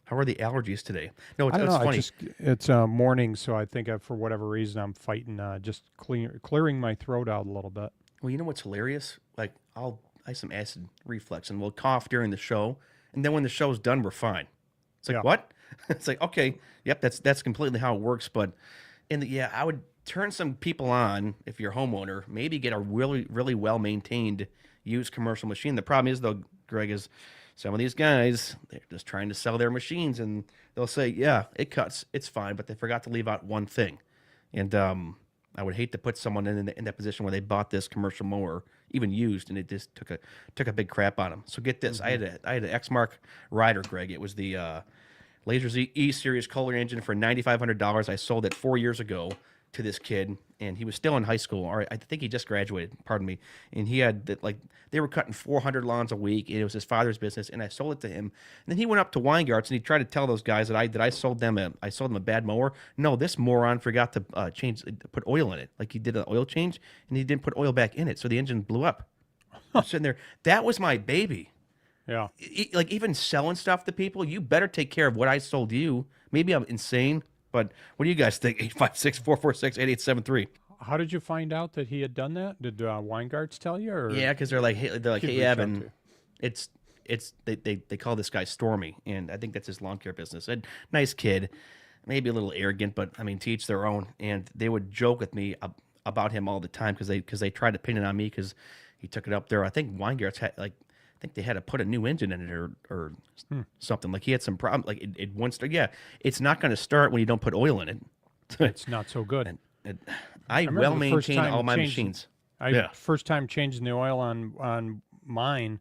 How are the allergies today? No, I don't it's know. funny. It's morning, so I think for whatever reason I'm fighting just clearing my throat out a little bit. Well, you know what's hilarious? Like I have some acid reflux and we'll cough during the show, and then when the show's done, we're fine. It's like Yeah. what? It's like okay, yep, that's completely how it works. But yeah, I would turn some people on if you're a homeowner. Maybe get a really well maintained used commercial machine. The problem is though, Greg, is some of these guys they're just trying to sell their machines and they'll say, yeah, it cuts, it's fine, but they forgot to leave out one thing, and I would hate to put someone in that position where they bought this commercial mower, even used, and it just took a big crap on them. So get this, I had an Exmark rider, Greg. It was the Laser Z E Series Kohler engine for $9,500. I sold it 4 years ago to this kid, and he was still in high school. Or I think he just graduated. Pardon me. And he had they were cutting 400 lawns a week. And it was his father's business, and I sold it to him. And then he went up to Weingarts and he tried to tell those guys that I sold them a bad mower. No, this moron forgot to put oil in it. Like he did an oil change, and he didn't put oil back in it, so the engine blew up. I'm sitting there. That was my baby. Yeah. Like even selling stuff to people, you better take care of what I sold you. Maybe I'm insane, but what do you guys think? 856-446-8873. How did you find out that he had done that? Did Weingarts tell you? Or Yeah, because they're like, hey, kid hey, reach out Evan, to you? they call this guy Stormy, and I think that's his lawn care business. And nice kid, maybe a little arrogant, but I mean, to each their own. And they would joke with me about him all the time because they tried to pin it on me because he took it up there. I think Weingarts had I think they had to put a new engine in it or something. Like he had some problem. Like it won't start. Yeah, it's not going to start when you don't put oil in it. It's not so good. I remember well the first maintain time all I my changed- machines. I first time changing the oil on mine,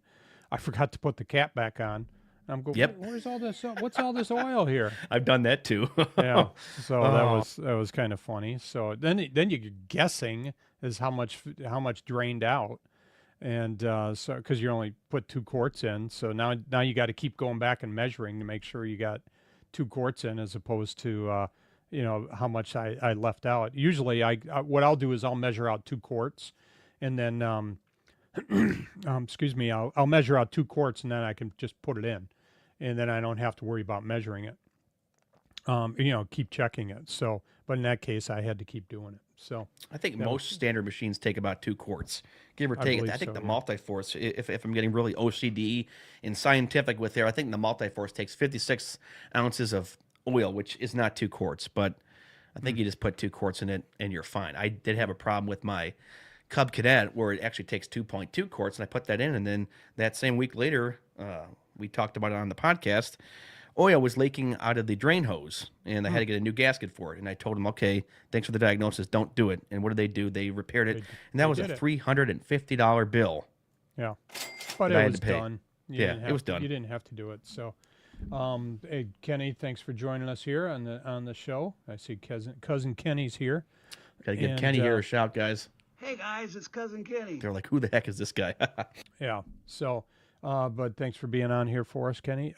I forgot to put the cap back on. I'm going, Yep. Where's all this? What's all this oil here? I've done that too. Yeah. So Oh. that was kind of funny. So then you're guessing is how much drained out, and so because you only put 2 quarts in, so now you got to keep going back and measuring to make sure you got 2 quarts in as opposed to how much I left out. Usually what I'll do is I'll measure out 2 quarts, and then excuse me, I'll measure out 2 quarts and then I can just put it in, and then I don't have to worry about measuring it. Keep checking it. So, but in that case, I had to keep doing it. So I think Yeah. most standard machines take about 2 quarts, give or take. believe I think so, the yeah. Multiforce, if I'm getting really OCD and scientific with there, I think the Multiforce takes 56 ounces of oil, which is not 2 quarts, but I think you just put 2 quarts in it and you're fine. I did have a problem with my Cub Cadet where it actually takes 2.2 quarts, and I put that in, and then that same week later, we talked about it on the podcast. Oil was leaking out of the drain hose, and I had to get a new gasket for it. And I told them, okay, thanks for the diagnosis, don't do it. And what did? They repaired it, and that was a did it. $350 bill. yeah, but that I it had was to pay. done. Yeah, it was done. You didn't have to do it. So, hey, Kenny, thanks for joining us here on the show. I see cousin Kenny's here. Gotta give And, Kenny here a shout, guys. Hey guys, it's Cousin Kenny. They're like, who the heck is this guy? Yeah. So, But thanks for being on here for us, Kenny.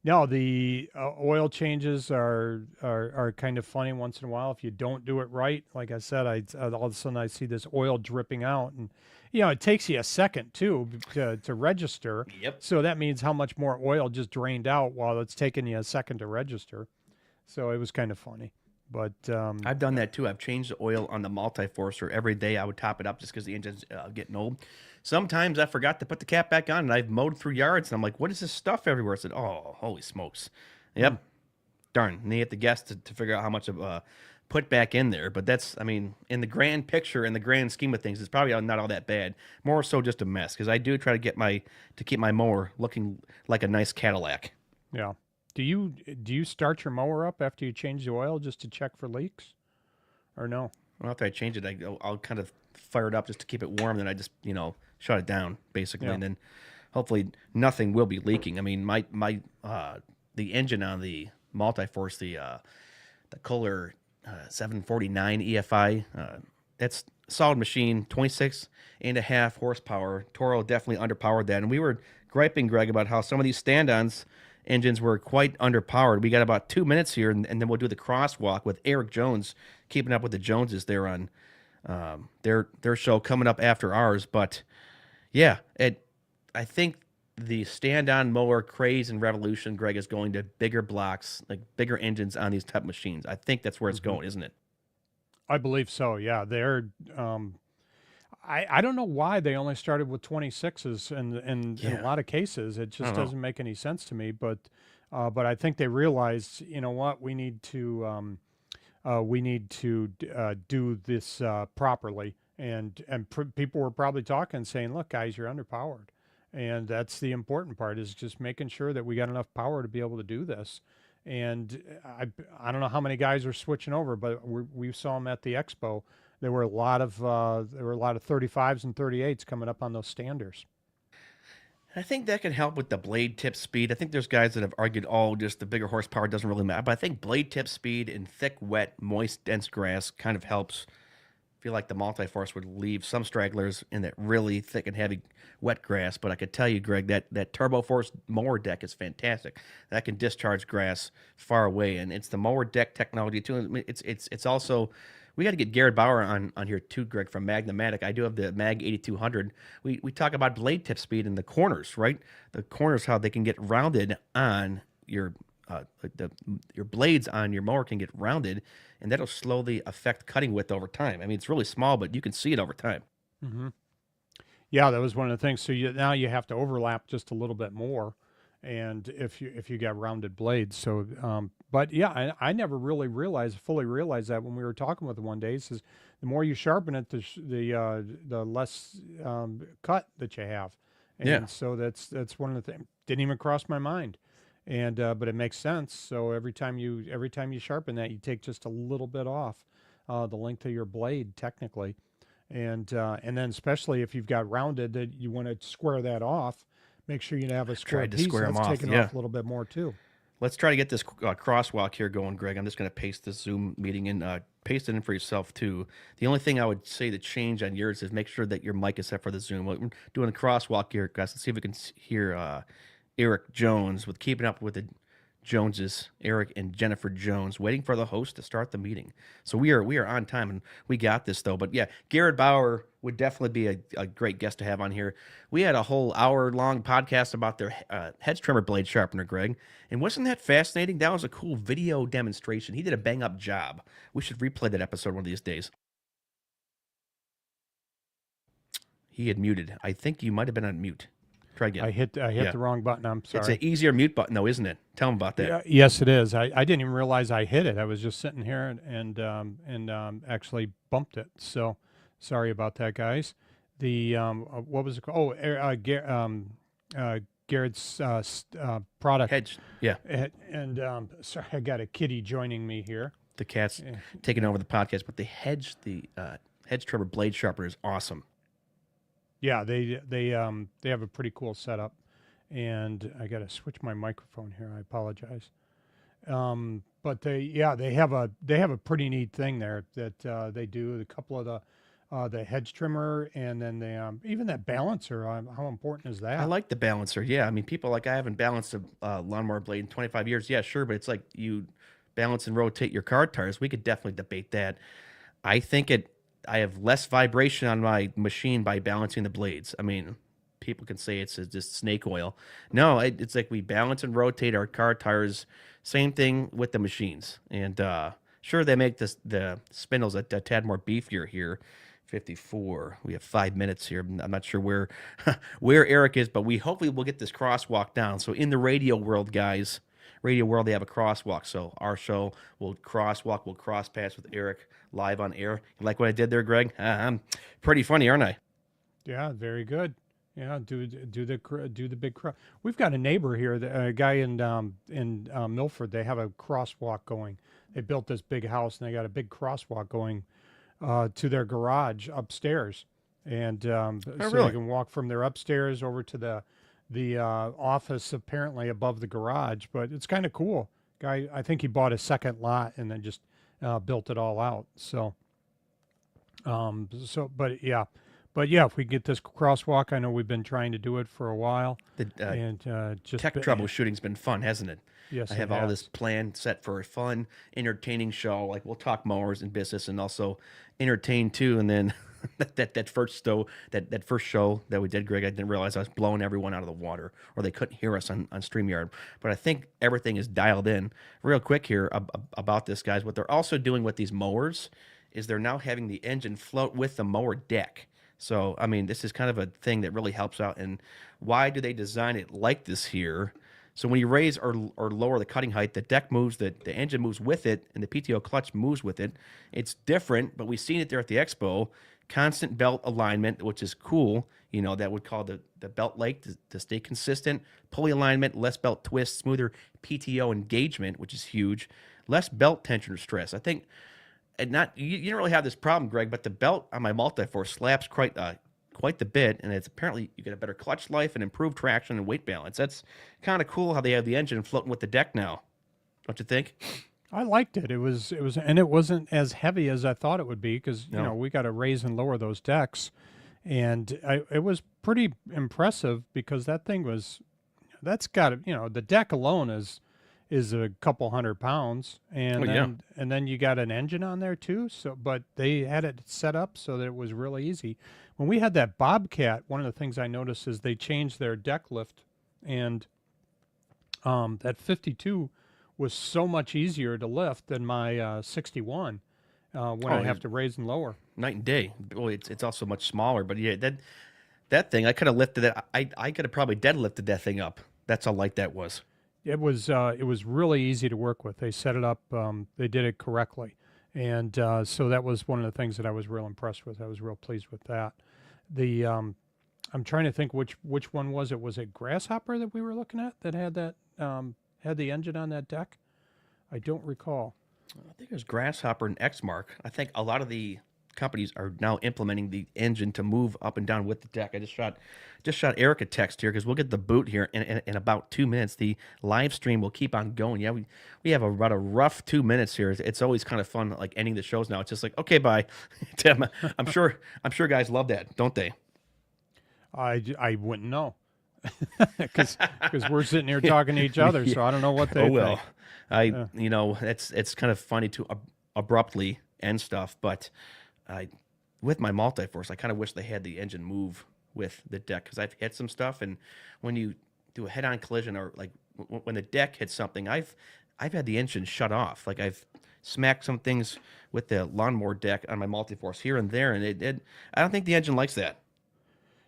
No, the oil changes are kind of funny once in a while if you don't do it right. Like I said, all of a sudden I see this oil dripping out, and it takes you a second too to register. Yep. So that means how much more oil just drained out while it's taking you a second to register. So it was kind of funny. But I've done that too. I've changed the oil on the multi-forcer every day. I would top it up just because the engine's getting old. Sometimes I forgot to put the cap back on, and I've mowed through yards, and I'm like, "What is this stuff everywhere?" I said, "Oh, holy smokes!" Yep, darn. And you have to guess to figure out how much of put back in there. But that's, I mean, in the grand picture, in the grand scheme of things, it's probably not all that bad. More so just a mess because I do try to keep my mower looking like a nice Cadillac. yeah. Do you start your mower up after you change the oil just to check for leaks, or no? Well, after I change it, I'll kind of fire it up just to keep it warm. Then I just, shut it down basically, Yeah. and then hopefully nothing will be leaking. I mean, my the engine on the Multiforce, the Kohler 749 EFI, that's a solid machine, 26.5 horsepower. Toro definitely underpowered that, and we were griping, Greg, about how some of these stand-ons engines were quite underpowered. We got about 2 minutes here, and then we'll do the crosswalk with Eric Jones, keeping up with the Joneses there on their show coming up after ours. But yeah, I think the stand-on mower craze and revolution, Greg, is going to bigger blocks, like bigger engines on these type of machines. I think that's where it's going, isn't it? I believe so. Yeah, they're. I don't know why they only started with 26s, and in a Yeah. lot of cases, it I just don't know. doesn't make any sense to me. But I think they realized, what we need to do this properly, and people were probably talking, saying, "Look, guys, you're underpowered," and that's the important part, is just making sure that we got enough power to be able to do this. And I don't know how many guys are switching over, but we saw them at the expo. There were a lot of 35s and 38s coming up on those standers. I think that can help with the blade tip speed. I think there's guys that have argued, oh, just the bigger horsepower doesn't really matter. But I think blade tip speed in thick, wet, moist, dense grass kind of helps. I feel like the multi-force would leave some stragglers in that really thick and heavy wet grass. But I could tell you, Greg, that Turbo Force mower deck is fantastic. That can discharge grass far away, and it's the mower deck technology too. I mean, it's also, we got to get Garrett Bauer on here too, Greg, from Magnamatic. I do have the Mag 8200. We talk about blade tip speed in the corners, right? The corners, how they can get rounded on your blades on your mower can get rounded, and that'll slowly affect cutting width over time. I mean, it's really small, but you can see it over time. Hmm. Yeah, that was one of the things. So now you have to overlap just a little bit more, and if you got rounded blades. So, but yeah, I never really fully realized that when we were talking with him one day. He says the more you sharpen it, the less cut that you have, and Yeah. so that's one of the things. Didn't even cross my mind, and but it makes sense. So every time you sharpen that, you take just a little bit off the length of your blade technically. And then especially if you've got rounded, that you want to square that off, make sure you have a square Tried to piece square 'em that's off, taken yeah. off a little bit more too. Let's try to get this crosswalk here going, Greg. I'm just going to paste this Zoom meeting in. Paste it in for yourself too. The only thing I would say to change on yours is make sure that your mic is set for the Zoom. We're doing a crosswalk here, guys. Let's see if we can hear Eric Jones with Keeping Up with the Joneses. Eric and Jennifer Jones waiting for the host to start the meeting. So we are on time, and we got this though. But yeah, Garrett Bauer would definitely be a great guest to have on here. We had a whole hour-long podcast about their hedge trimmer blade sharpener, Greg. And wasn't that fascinating? That was a cool video demonstration. He did a bang-up job. We should replay that episode one of these days. He had muted. I think you might have been on mute. Try again. I hit Yeah. the wrong button. I'm It's sorry. an easier mute button, though, isn't it? Tell him about that. Yeah, yes, it is. I didn't even realize I hit it. I was just sitting here and actually bumped it. So sorry about that, guys. The what was it called? Oh, Garrett's product. Hedge. Yeah. And sorry, I got a kitty joining me here. The cat's Yeah. taking over the podcast, but the hedge trimmer blade sharpener is awesome. Yeah, they have a pretty cool setup, and I got to switch my microphone here. I apologize. But they have a pretty neat thing there that they do. A couple of the the hedge trimmer, and then the even that balancer. How important is I that? like the balancer. Yeah, I mean, people like I haven't balanced a lawnmower blade in 25 years. Yeah, sure, but it's like you balance and rotate your car tires. We could definitely debate that. I think it. I have less vibration on my machine by balancing the blades. I mean, people can say it's just snake oil. No, it's like we balance and rotate our car tires. Same thing with the machines. And sure, they make the spindles a tad more beefier here. 54. We have 5 minutes here. I'm not sure where where Eric is, but we hopefully will get this crosswalk down. So in the radio world, guys, radio world, they have a crosswalk. So our show will crosswalk, will cross paths with Eric live on air. You like what I did there, Greg? I'm pretty funny, aren't I? Yeah, very good. Yeah, do the big cross. We've got a neighbor here, a guy in Milford. They have a crosswalk going. They built this big house, and they got a big crosswalk going to their garage upstairs, and Oh, so they really? can walk from their upstairs over to the office apparently above the garage. But it's kind of cool. Guy, I think he bought a second lot and then just built it all out. But yeah, if we get this crosswalk, I know we've been trying to do it for a while, The and tech troubleshooting's been fun, hasn't it? yes, I it have all this has. planned set for a fun, entertaining show. Like we'll talk mowers and business, and also entertain too. And then that first show that we did, Greg, I didn't realize I was blowing everyone out of the water, or they couldn't hear us on Streamyard. But I think everything is dialed in. Real quick here about this, guys. What they're also doing with these mowers is they're now having the engine float with the mower deck. So, I mean, this is kind of a thing that really helps out. And why do they design it like this here? So when you raise or lower the cutting height, the deck moves, the engine moves with it, and the PTO clutch moves with it. It's different, but we've seen it there at the expo. Constant belt alignment, which is cool. You know, that would call the belt length to stay consistent. Pulley alignment, less belt twist, smoother PTO engagement, which is huge. Less belt tension or stress. I think, and not you don't really have this problem, Greg, but the belt on my Multiforce slaps quite the bit, and it's apparently you get a better clutch life and improved traction and weight balance. That's kind of cool how they have the engine floating with the deck now. Don't you think? I liked it. And it wasn't as heavy as I thought it would be because No. we got to raise and lower those decks, and it was pretty impressive because that thing was that's got to the deck alone is a couple 100 pounds, Oh and yeah. then you got an engine on there too. So, but they had it set up so that it was really easy. When we had that Bobcat, one of the things I noticed is they changed their deck lift, and that 52 was so much easier to lift than my 61 when Oh, I have to raise and lower. night and day. Well, it's also much smaller, but yeah, that thing I could have lifted it. I could have probably deadlifted that thing up. That's how light that was. It was really easy to work with. They set it up. They did it correctly, and so that was one of the things that I was real impressed with. I was real pleased with that. The I'm trying to think which one was it? Was it Grasshopper that we were looking at that had the engine on that deck? I don't recall. I think it was Grasshopper and Xmark. I think a lot of the companies are now implementing the engine to move up and down with the deck. I just shot Eric a text here because we'll get the boot here in about 2 minutes. The live stream will keep on going. Yeah, we have about a rough 2 minutes here. It's always kind of fun, like ending the shows now. It's just like, okay, bye. Tim, I'm sure guys love that, don't they? I wouldn't know because we're sitting here talking to each other, so I don't know what they Oh well, think. it's kind of funny to abruptly end stuff, but I with my Multiforce, I kind of wish they had the engine move with the deck because I've hit some stuff, and when you do a head-on collision or like when the deck hits something, I've had the engine shut off. Like I've smacked some things with the lawnmower deck on my Multiforce here and there, and it I don't think the engine likes that.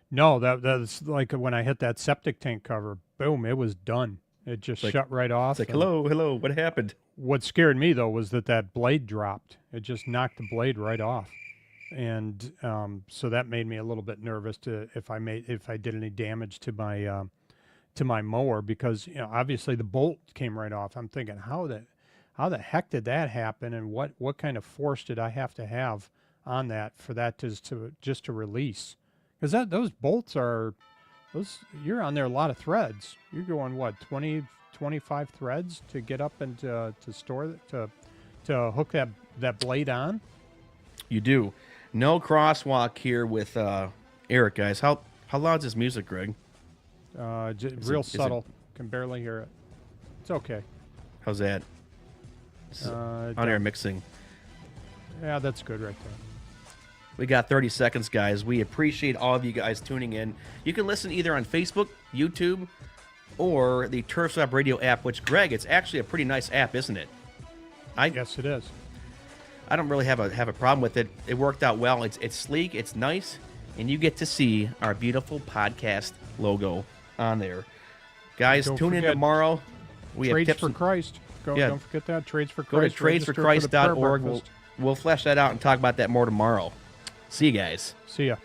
No, that's like when I hit that septic tank cover. Boom! It was done. It just Like shut right it's off. like And hello, what happened? what scared me though was that blade dropped. It just knocked the blade right off, and so that made me a little bit nervous to if I did any damage to my mower because obviously the bolt came right off. I'm thinking how the heck did that happen, and what kind of force did I have on that for that just to release? Because those bolts are those you're on there a lot of threads. You're going what 20, 25 threads to get up and to store to hook that blade on. You do. No crosswalk here with Eric, guys. How loud's this music, Greg? Real it- subtle. Can barely hear it. It's okay. How's that? On air mixing. Yeah, that's good right there. We got 30 seconds, guys. We appreciate all of you guys tuning in. You can listen either on Facebook, YouTube, or the Turf Swap Radio app, which, Greg, it's actually a pretty nice app, isn't it? Yes, it is. I don't really have a problem with it. It worked out well. It's sleek, it's nice, and you get to see our beautiful podcast logo on there. Guys, Don't tune in forget, tomorrow. We have Trades tips for and- Christ. Yeah. Don't forget that. Trades for Go to Christ. Register for the prayer tradesforchrist.org. breakfast. We'll flesh that out and talk about that more tomorrow. See you guys. See ya.